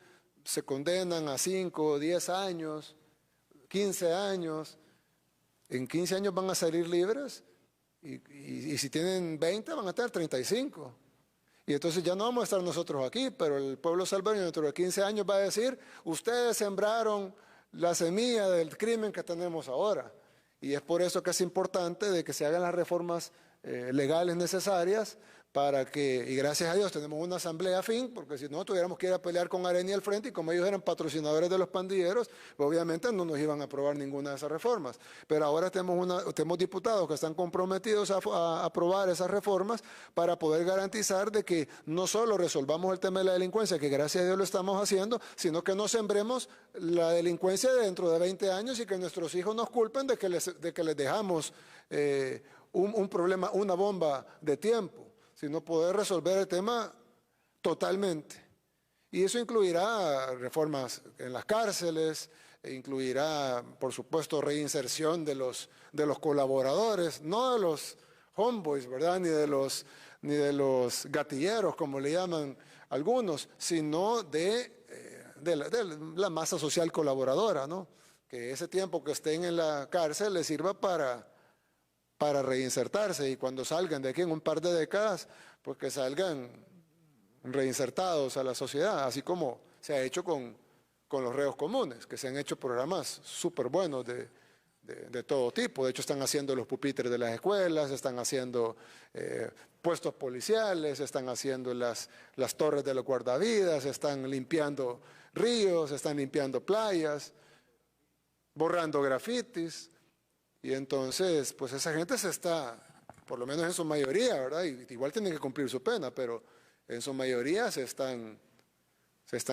se condenan a 5, 10 años, 15 años, en 15 años van a salir libres y si tienen 20 van a tener 35. Y entonces ya no vamos a estar nosotros aquí, pero el pueblo salvadoreño dentro de 15 años va a decir, ustedes sembraron la semilla del crimen que tenemos ahora. Y es por eso que es importante de que se hagan las reformas legales necesarias para que, y gracias a Dios tenemos una asamblea afín, porque si no tuviéramos que ir a pelear con Areni al frente, y como ellos eran patrocinadores de los pandilleros, pues obviamente no nos iban a aprobar ninguna de esas reformas. Pero ahora tenemos diputados que están comprometidos a aprobar esas reformas para poder garantizar de que no solo resolvamos el tema de la delincuencia, que gracias a Dios lo estamos haciendo, sino que no sembremos la delincuencia dentro de 20 años y que nuestros hijos nos culpen de que les dejamos un problema, una bomba de tiempo, sino poder resolver el tema totalmente. Y eso incluirá reformas en las cárceles, incluirá, por supuesto, reinserción de los colaboradores, no de los homeboys, ¿verdad?, ni de los gatilleros, como le llaman algunos, sino de la masa social colaboradora, ¿no? Que ese tiempo que estén en la cárcel les sirva para para reinsertarse y cuando salgan de aquí en un par de décadas, pues que salgan reinsertados a la sociedad, así como se ha hecho con los reos comunes, que se han hecho programas súper buenos de todo tipo. De hecho, están haciendo los pupitres de las escuelas, están haciendo puestos policiales, están haciendo las torres de los guardavidas, están limpiando ríos, están limpiando playas, borrando grafitis. Y entonces, pues esa gente se está, por lo menos en su mayoría, ¿verdad? Y igual tienen que cumplir su pena, pero en su mayoría se están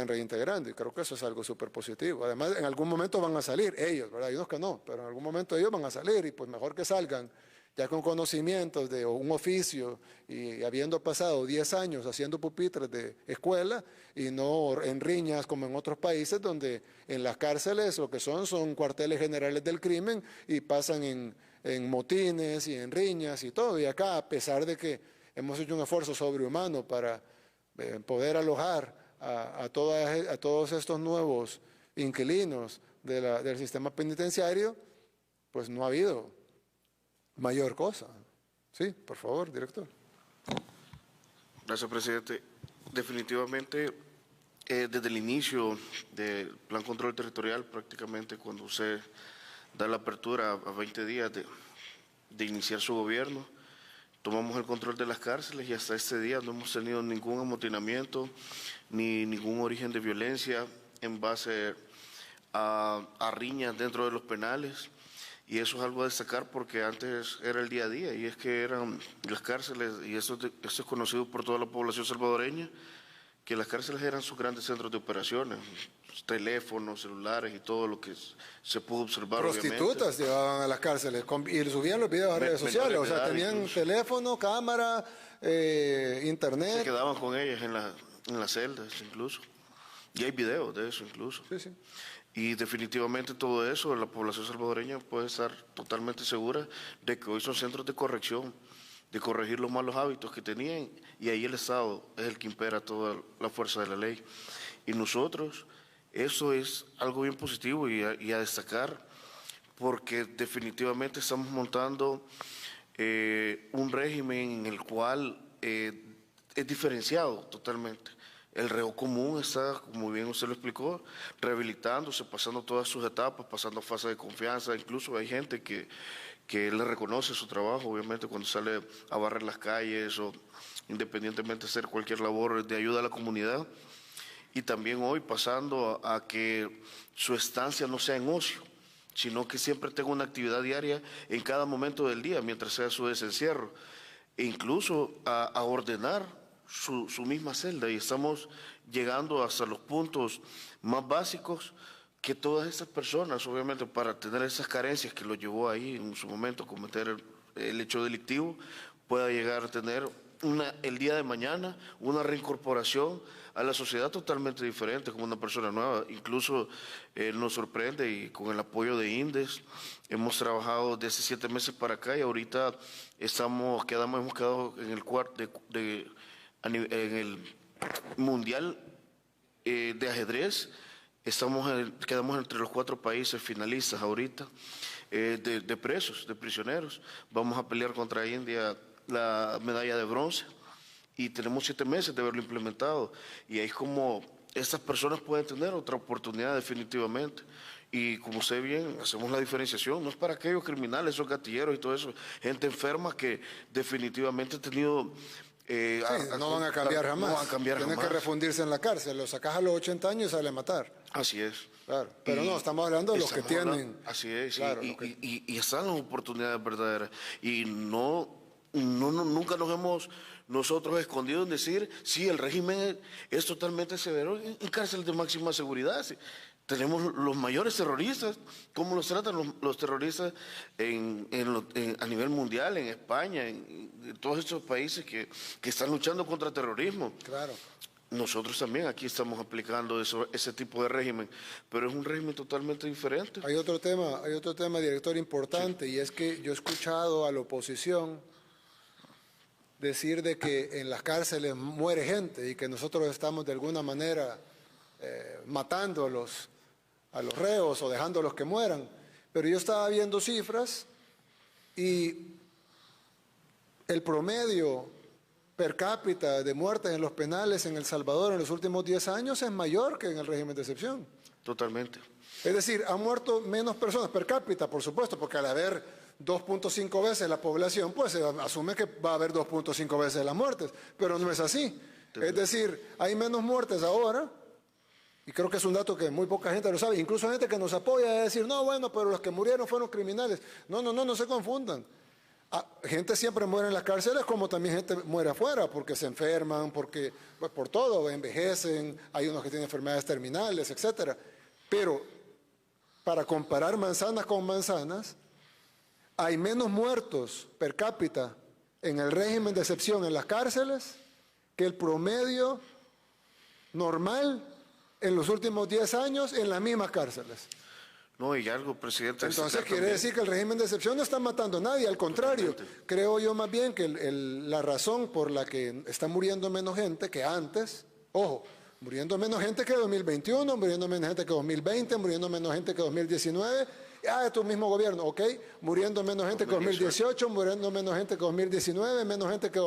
reintegrando y creo que eso es algo súper positivo. Además, en algún momento van a salir ellos, ¿verdad? Hay unos que no, pero en algún momento ellos van a salir y pues mejor que salgan ya con conocimientos de un oficio y habiendo pasado 10 años haciendo pupitres de escuela y no en riñas como en otros países donde en las cárceles lo que son cuarteles generales del crimen y pasan en motines y en riñas y todo. Y acá, a pesar de que hemos hecho un esfuerzo sobrehumano para poder alojar a todos estos nuevos inquilinos del sistema penitenciario, pues no ha habido mayor cosa. Sí, por favor, director. Gracias, presidente. Definitivamente, desde el inicio del Plan Control Territorial, prácticamente cuando usted da la apertura a 20 días de iniciar su gobierno, tomamos el control de las cárceles y hasta este día no hemos tenido ningún amotinamiento ni ningún origen de violencia en base a riñas dentro de los penales. Y eso es algo a destacar porque antes era el día a día y es que eran las cárceles, y esto es conocido por toda la población salvadoreña, que las cárceles eran sus grandes centros de operaciones, teléfonos, celulares y todo lo que se pudo observar. Prostitutas llevaban a las cárceles y subían los videos a redes sociales, o sea, tenían incluso teléfono, cámara, internet. Se quedaban con ellas en las celdas incluso, y hay videos de eso incluso. Sí, sí. Y definitivamente todo eso, la población salvadoreña puede estar totalmente segura de que hoy son centros de corrección, de corregir los malos hábitos que tenían, y ahí el Estado es el que impera toda la fuerza de la ley. Y nosotros, eso es algo bien positivo y a destacar, porque definitivamente estamos montando un régimen en el cual es diferenciado totalmente. El reo común está, como bien usted lo explicó, rehabilitándose, pasando todas sus etapas, pasando fase de confianza. Incluso hay gente que le reconoce su trabajo, obviamente, cuando sale a barrer las calles o independientemente de hacer cualquier labor de ayuda a la comunidad. Y también hoy pasando a que su estancia no sea en ocio, sino que siempre tenga una actividad diaria en cada momento del día, mientras sea su desencierro. E incluso a ordenar su misma celda, y estamos llegando hasta los puntos más básicos que todas estas personas, obviamente, para tener esas carencias que lo llevó ahí en su momento a cometer el hecho delictivo, pueda llegar a tener el día de mañana una reincorporación a la sociedad totalmente diferente, como una persona nueva. Incluso nos sorprende, y con el apoyo de INDES hemos trabajado desde 7 meses para acá y ahorita hemos quedado en el cuarto en el Mundial de Ajedrez. Quedamos entre los 4 países finalistas ahorita de presos, de prisioneros. Vamos a pelear contra India la medalla de bronce y tenemos 7 meses de haberlo implementado. Y ahí es como estas personas pueden tener otra oportunidad definitivamente. Y como usted bien, hacemos la diferenciación, no es para aquellos criminales, esos gatilleros y todo eso, gente enferma que definitivamente ha tenido... no van a cambiar jamás. No van a cambiar Tienen jamás. que refundirse en la cárcel. Lo sacas a los 80 años y sale a matar. Así es. Claro. Pero no, estamos hablando de los que tienen. Así es. Claro, y están las oportunidades verdaderas. Y nunca nos hemos nosotros escondido en decir, sí, el régimen es totalmente severo en cárceles de máxima seguridad. Sí. Tenemos los mayores terroristas, ¿cómo los tratan los terroristas a nivel mundial, en España, en todos estos países que están luchando contra terrorismo? Claro. Nosotros también aquí estamos aplicando ese tipo de régimen, pero es un régimen totalmente diferente. Hay otro tema, director, importante, sí. Y es que yo he escuchado a la oposición decir de que en las cárceles muere gente y que nosotros estamos de alguna manera matando a los reos o dejándolos que mueran. Pero yo estaba viendo cifras y el promedio per cápita de muertes en los penales en El Salvador en los últimos 10 años es mayor que en el régimen de excepción. Totalmente. Es decir, han muerto menos personas per cápita, por supuesto, porque al haber 2.5 veces la población, pues se asume que va a haber 2.5 veces las muertes, pero no es así. Es decir, hay menos muertes ahora, y creo que es un dato que muy poca gente lo sabe, incluso gente que nos apoya a decir, no, bueno, pero los que murieron fueron criminales. No se confundan. Gente siempre muere en las cárceles, como también gente muere afuera, porque se enferman, porque por todo, envejecen, hay unos que tienen enfermedades terminales, etcétera. Pero para comparar manzanas con manzanas, hay menos muertos per cápita en el régimen de excepción en las cárceles que el promedio normal en los últimos 10 años en las mismas cárceles. No, y algo, presidente. Entonces quiere decir que el régimen de excepción no está matando a nadie, al contrario. Totalmente. Creo yo más bien que la razón por la que está muriendo menos gente que antes, ojo, muriendo menos gente que 2021, muriendo menos gente que 2020, muriendo menos gente que 2019, es tu mismo gobierno, ok, muriendo menos gente que 2018, muriendo menos gente que 2019, menos gente que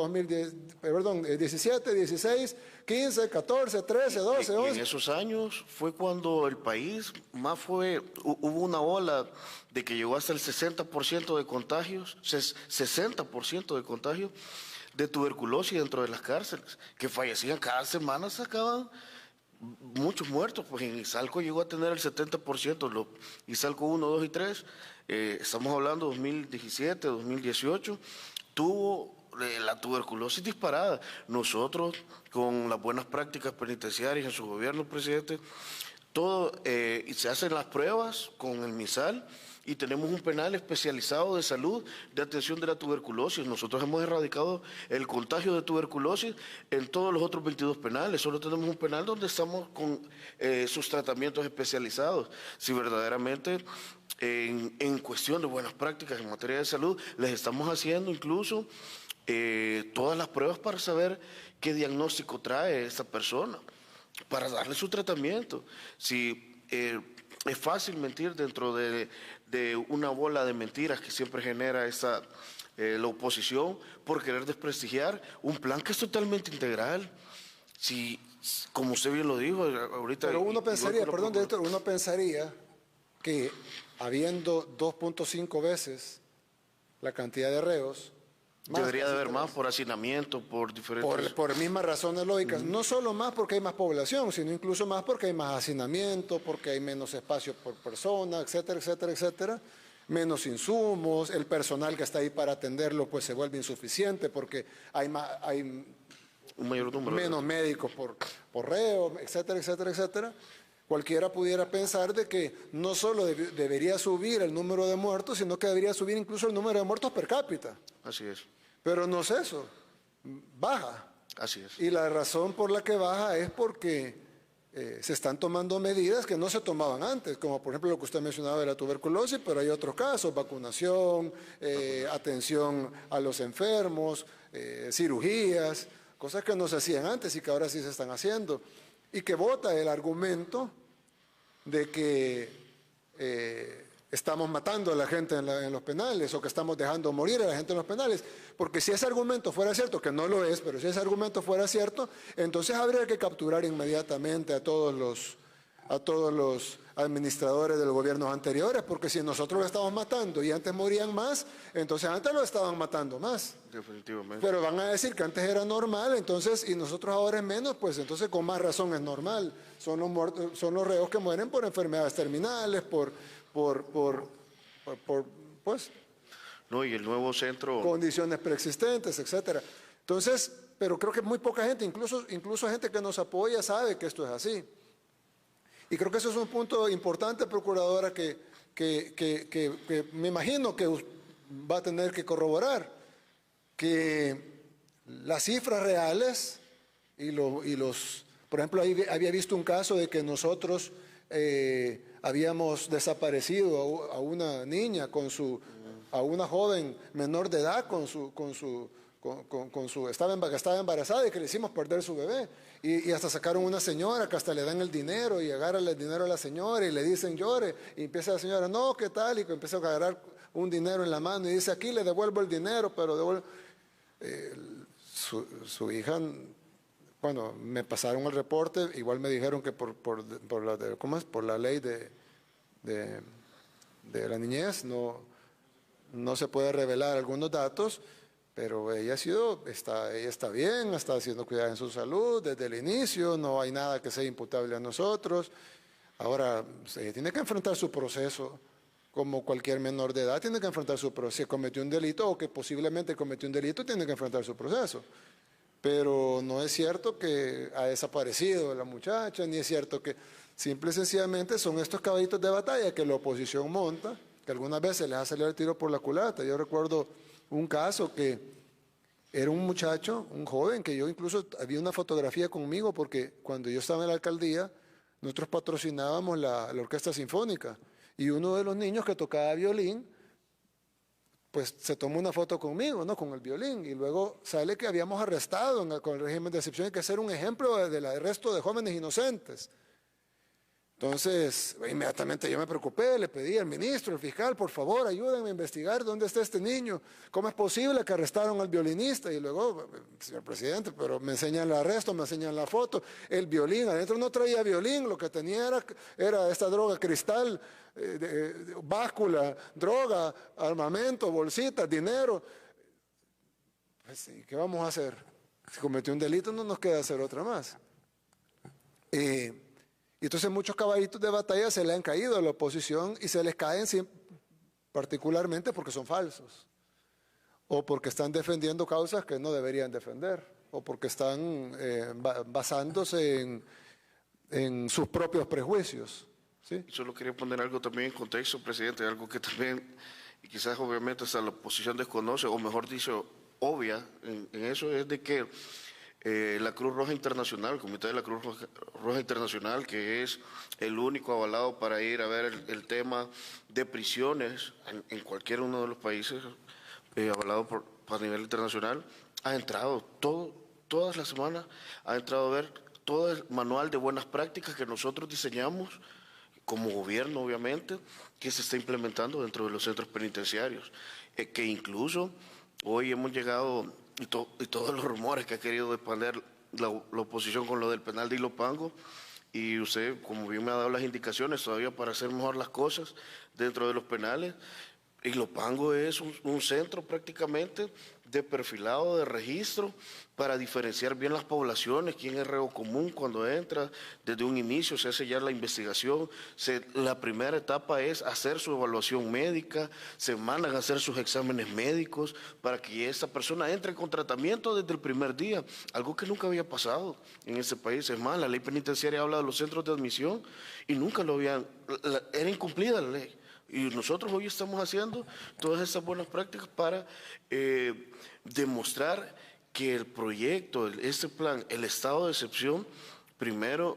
17, 16, 15, 14, 13, 12, 11. Y en esos años fue cuando el país hubo una ola de que llegó hasta el 60% de contagios, 60% de contagios de tuberculosis dentro de las cárceles, que fallecían cada semana, sacaban muchos muertos. Pues en Izalco llegó a tener el 70%, Izalco 1, 2 y 3, estamos hablando de 2017, 2018, tuvo la tuberculosis disparada. Nosotros, con las buenas prácticas penitenciarias en su gobierno, presidente, y se hacen las pruebas con el MISAL, y tenemos un penal especializado de salud, de atención de la tuberculosis. Nosotros hemos erradicado el contagio de tuberculosis en todos los otros 22 penales. Solo tenemos un penal donde estamos con sus tratamientos especializados. Si verdaderamente en cuestión de buenas prácticas en materia de salud, les estamos haciendo incluso todas las pruebas para saber qué diagnóstico trae esta persona, para darle su tratamiento. Si es fácil mentir dentro de una bola de mentiras que siempre genera la oposición por querer desprestigiar un plan que es totalmente integral. Si, como usted bien lo dijo ahorita... Pero uno pensaría, uno pensaría que habiendo 2.5 veces la cantidad de reos... Debería de haber más por hacinamiento, por diferentes... Por mismas razones lógicas. No solo más porque hay más población, sino incluso más porque hay más hacinamiento, porque hay menos espacio por persona, etcétera, etcétera, etcétera. Menos insumos, el personal que está ahí para atenderlo pues se vuelve insuficiente porque hay un mayor número, menos médicos por reo, etcétera, etcétera, etcétera. Cualquiera pudiera pensar de que no solo debería subir el número de muertos, sino que debería subir incluso el número de muertos per cápita. Así es. Pero no es eso, baja. Así es. Y la razón por la que baja es porque se están tomando medidas que no se tomaban antes, como por ejemplo lo que usted mencionaba de la tuberculosis, pero hay otros casos, vacunación, atención a los enfermos, cirugías, cosas que no se hacían antes y que ahora sí se están haciendo. Y que vota el argumento de que estamos matando a la gente en los penales o que estamos dejando morir a la gente en los penales. Porque si ese argumento fuera cierto, que no lo es, pero si ese argumento fuera cierto, entonces habría que capturar inmediatamente a todos los administradores de los gobiernos anteriores, porque si nosotros lo estamos matando y antes morían más, entonces antes lo estaban matando más. Definitivamente. Pero van a decir que antes era normal, entonces, y nosotros ahora es menos, pues entonces con más razón es normal. Son los reos que mueren por enfermedades terminales, pues... No, y el nuevo centro... Condiciones preexistentes, etcétera. Entonces, pero creo que muy poca gente, incluso gente que nos apoya, sabe que esto es así. Y creo que eso es un punto importante, procuradora, que me imagino que va a tener que corroborar, que las cifras reales por ejemplo, había visto un caso de que nosotros habíamos desaparecido a una niña a una joven menor de edad estaba embarazada y que le hicimos perder su bebé. Y hasta sacaron una señora que hasta le dan el dinero y agarran el dinero a la señora y le dicen llore. Y empieza la señora, no, ¿qué tal? Y empieza a agarrar un dinero en la mano y dice, aquí le devuelvo el dinero, pero devuelvo. su hija, bueno, me pasaron el reporte, igual me dijeron que por la ley de la niñez no se puede revelar algunos datos, pero ella está bien, está siendo cuidada en su salud desde el inicio, no hay nada que sea imputable a nosotros. Ahora, ella tiene que enfrentar su proceso, como cualquier menor de edad tiene que enfrentar su proceso. Si cometió un delito o que posiblemente cometió un delito, tiene que enfrentar su proceso. Pero no es cierto que ha desaparecido la muchacha, ni es cierto que simple y sencillamente son estos caballitos de batalla que la oposición monta, que algunas veces les ha salido el tiro por la culata. Yo recuerdo un caso que era un muchacho, un joven, que yo incluso había una fotografía conmigo porque cuando yo estaba en la alcaldía, nosotros patrocinábamos la orquesta sinfónica y uno de los niños que tocaba violín, pues se tomó una foto conmigo, ¿no? Con el violín, y luego sale que habíamos arrestado con el régimen de excepción, hay que ser un ejemplo del arresto de jóvenes inocentes. Entonces, inmediatamente yo me preocupé, le pedí al ministro, al fiscal, por favor, ayúdenme a investigar dónde está este niño, cómo es posible que arrestaron al violinista, y luego, señor presidente, pero me enseñan el arresto, me enseñan la foto, el violín, adentro no traía violín, lo que tenía era esta droga cristal, báscula, droga, armamento, bolsitas, dinero. Pues, ¿qué vamos a hacer? Si cometió un delito no nos queda hacer otra más. Y entonces muchos caballitos de batalla se le han caído a la oposición y se les caen particularmente porque son falsos o porque están defendiendo causas que no deberían defender o porque están basándose en sus propios prejuicios. ¿Sí? Solo quería poner algo también en contexto, presidente, algo que también, y quizás obviamente hasta la oposición desconoce, o mejor dicho, obvia en eso, es de que la Cruz Roja Internacional, el Comité de la Cruz Roja Internacional, que es el único avalado para ir a ver el tema de prisiones en cualquier uno de los países, avalado a nivel internacional, ha entrado todas las semanas, ha entrado a ver todo el manual de buenas prácticas que nosotros diseñamos como gobierno, obviamente, que se está implementando dentro de los centros penitenciarios, que incluso hoy hemos llegado, y todos los rumores que ha querido expandir la oposición con lo del penal de Ilopango, y usted, como bien me ha dado las indicaciones, todavía para hacer mejor las cosas dentro de los penales, Ilopango es un centro prácticamente de perfilado, de registro, para diferenciar bien las poblaciones, quién es reo común cuando entra. Desde un inicio se hace ya la investigación, la primera etapa es hacer su evaluación médica, se mandan a hacer sus exámenes médicos para que esa persona entre con tratamiento desde el primer día, algo que nunca había pasado en ese país. Es más, la ley penitenciaria habla de los centros de admisión y nunca lo habían, era incumplida la ley. Y nosotros hoy estamos haciendo todas esas buenas prácticas para demostrar que el proyecto, este plan, el estado de excepción, primero,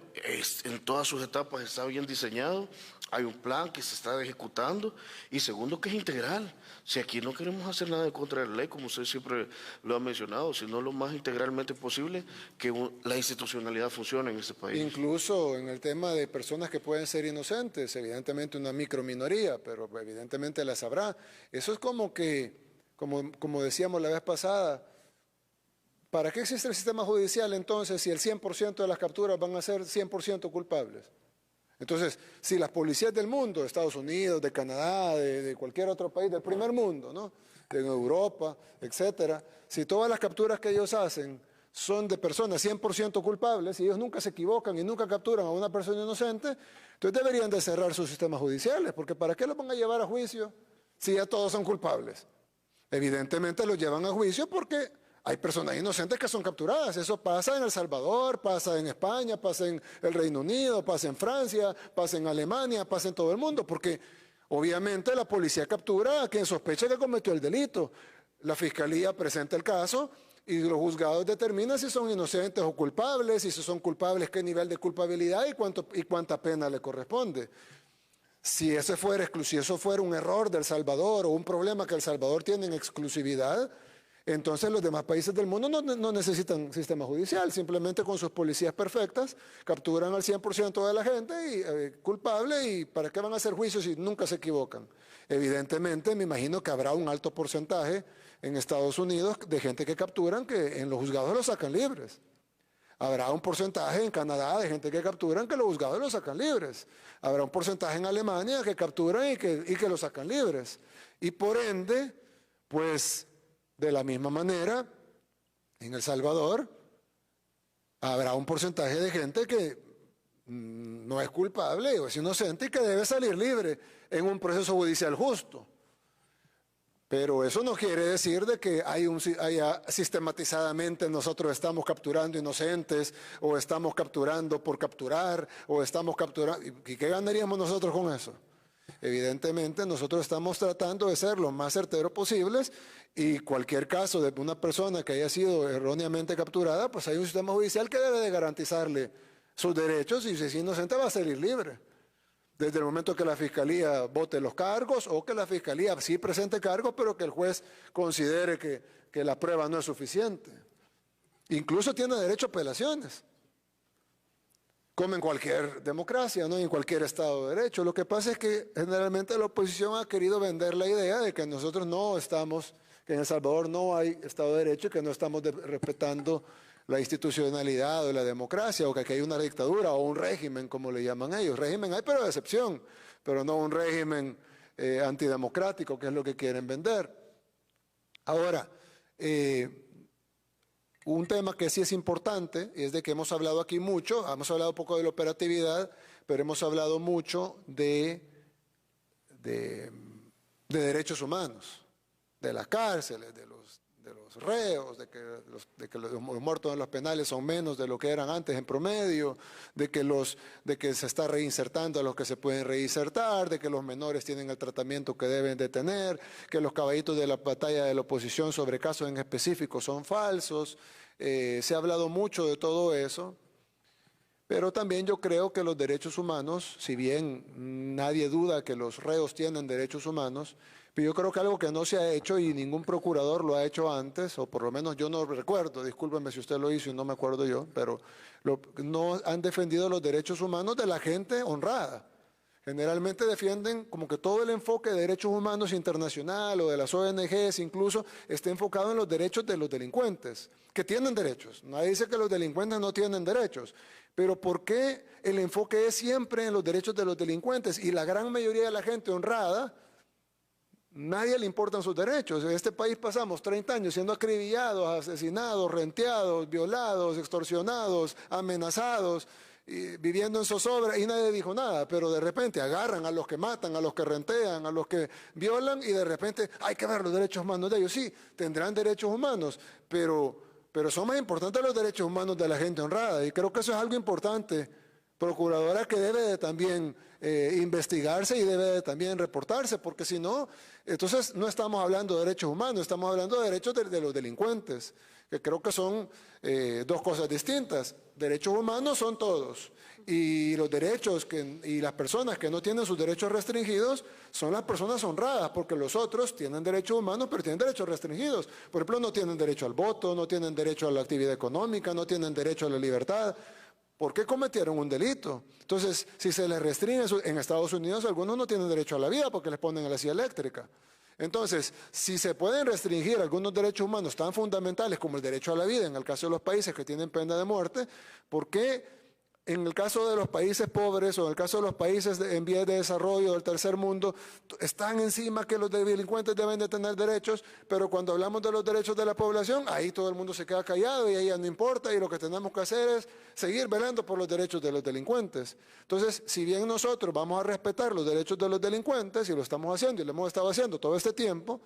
en todas sus etapas está bien diseñado, hay un plan que se está ejecutando, y segundo, que es integral. Si aquí no queremos hacer nada en contra de la ley, como usted siempre lo ha mencionado, sino lo más integralmente posible, que la institucionalidad funcione en este país. Incluso en el tema de personas que pueden ser inocentes, evidentemente una microminoría, pero evidentemente las habrá. Eso es como que, como decíamos la vez pasada, ¿para qué existe el sistema judicial entonces si el 100% de las capturas van a ser 100% culpables? Entonces, si las policías del mundo, de Estados Unidos, de Canadá, de cualquier otro país, del primer mundo, ¿no? De Europa, etcétera, si todas las capturas que ellos hacen son de personas 100% culpables y ellos nunca se equivocan y nunca capturan a una persona inocente, entonces deberían de cerrar sus sistemas judiciales, porque ¿para qué los van a llevar a juicio si ya todos son culpables? Evidentemente los llevan a juicio porque hay personas inocentes que son capturadas. Eso pasa en El Salvador, pasa en España, pasa en el Reino Unido, pasa en Francia, pasa en Alemania, pasa en todo el mundo, porque obviamente la policía captura a quien sospecha que cometió el delito. La fiscalía presenta el caso y los juzgados determinan si son inocentes o culpables, y si son culpables, qué nivel de culpabilidad y cuánta pena le corresponde. Si eso fuera un error de El Salvador o un problema que El Salvador tiene en exclusividad, Entonces los demás países del mundo no necesitan sistema judicial, simplemente con sus policías perfectas capturan al 100% de la gente culpable, y ¿para qué van a hacer juicios si nunca se equivocan? Evidentemente me imagino que habrá un alto porcentaje en Estados Unidos de gente que capturan que en los juzgados los sacan libres. Habrá un porcentaje en Canadá de gente que capturan que los juzgados los sacan libres. Habrá un porcentaje en Alemania que capturan y que los sacan libres. Y por ende, pues de la misma manera, en El Salvador habrá un porcentaje de gente que no es culpable o es inocente y que debe salir libre en un proceso judicial justo. Pero eso no quiere decir de que haya sistematizadamente nosotros estamos capturando inocentes o estamos capturando por capturar o estamos capturando. ¿Y qué ganaríamos nosotros con eso? Evidentemente nosotros estamos tratando de ser lo más certeros posibles, y cualquier caso de una persona que haya sido erróneamente capturada, pues hay un sistema judicial que debe de garantizarle sus derechos, y si es inocente va a salir libre. Desde el momento que la Fiscalía vote los cargos o que la Fiscalía sí presente cargos, pero que el juez considere que la prueba no es suficiente. Incluso tiene derecho a apelaciones, como en cualquier democracia, ¿no? En cualquier Estado de Derecho. Lo que pasa es que generalmente la oposición ha querido vender la idea de que nosotros no estamos, que en El Salvador no hay Estado de Derecho y que no estamos respetando la institucionalidad o la democracia, o que aquí hay una dictadura o un régimen, como le llaman ellos. Régimen hay, pero de excepción, pero no un régimen antidemocrático, que es lo que quieren vender. Ahora, un tema que sí es importante es de que hemos hablado aquí mucho, hemos hablado un poco de la operatividad, pero hemos hablado mucho de derechos humanos, de las cárceles, de los reos, de que los muertos en los penales son menos de lo que eran antes en promedio, de que se está reinsertando a los que se pueden reinsertar, de que los menores tienen el tratamiento que deben de tener, que los caballitos de la batalla de la oposición sobre casos en específico son falsos. Se ha hablado mucho de todo eso, pero también yo creo que los derechos humanos, si bien nadie duda que los reos tienen derechos humanos, pero yo creo que algo que no se ha hecho y ningún procurador lo ha hecho antes, o por lo menos yo no recuerdo, discúlpenme si usted lo hizo y no me acuerdo yo, pero no han defendido los derechos humanos de la gente honrada. Generalmente defienden como que todo el enfoque de derechos humanos internacional o de las ONGs incluso está enfocado en los derechos de los delincuentes, que tienen derechos. Nadie dice que los delincuentes no tienen derechos, pero ¿por qué el enfoque es siempre en los derechos de los delincuentes? Y la gran mayoría de la gente honrada, nadie le importan sus derechos. En este país pasamos 30 años siendo acribillados, asesinados, renteados, violados, extorsionados, amenazados, viviendo en zozobra, y nadie dijo nada, pero de repente agarran a los que matan, a los que rentean, a los que violan, y de repente hay que ver los derechos humanos de ellos. Sí, tendrán derechos humanos, pero son más importantes los derechos humanos de la gente honrada, y creo que eso es algo importante, procuradora, que debe de también investigarse y debe de también reportarse, porque si no, entonces no estamos hablando de derechos humanos, estamos hablando de derechos de los delincuentes, que creo que son dos cosas distintas. Derechos humanos son todos, y los derechos y las personas que no tienen sus derechos restringidos son las personas honradas, porque los otros tienen derechos humanos pero tienen derechos restringidos. Por ejemplo, no tienen derecho al voto, no tienen derecho a la actividad económica, no tienen derecho a la libertad. ¿Por qué cometieron un delito? Entonces, si se les restringe, en Estados Unidos algunos no tienen derecho a la vida porque les ponen a la silla eléctrica. Entonces, si se pueden restringir algunos derechos humanos tan fundamentales como el derecho a la vida, en el caso de los países que tienen pena de muerte, ¿por qué en el caso de los países pobres o en el caso de los países en vías de desarrollo del tercer mundo están encima que los delincuentes deben de tener derechos, pero cuando hablamos de los derechos de la población, ahí todo el mundo se queda callado y ahí ya no importa, y lo que tenemos que hacer es seguir velando por los derechos de los delincuentes? Entonces, si bien nosotros vamos a respetar los derechos de los delincuentes, y lo estamos haciendo y lo hemos estado haciendo todo este tiempo,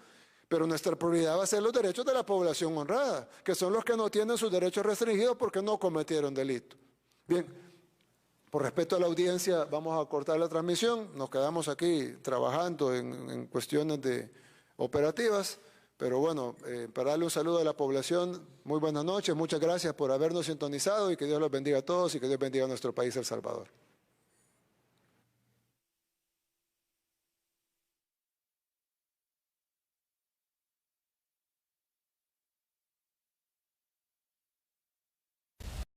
pero nuestra prioridad va a ser los derechos de la población honrada, que son los que no tienen sus derechos restringidos porque no cometieron delito. Bien. Por respeto a la audiencia, vamos a cortar la transmisión. Nos quedamos aquí trabajando en cuestiones operativas. Pero bueno, para darle un saludo a la población, muy buenas noches, muchas gracias por habernos sintonizado y que Dios los bendiga a todos y que Dios bendiga a nuestro país, El Salvador.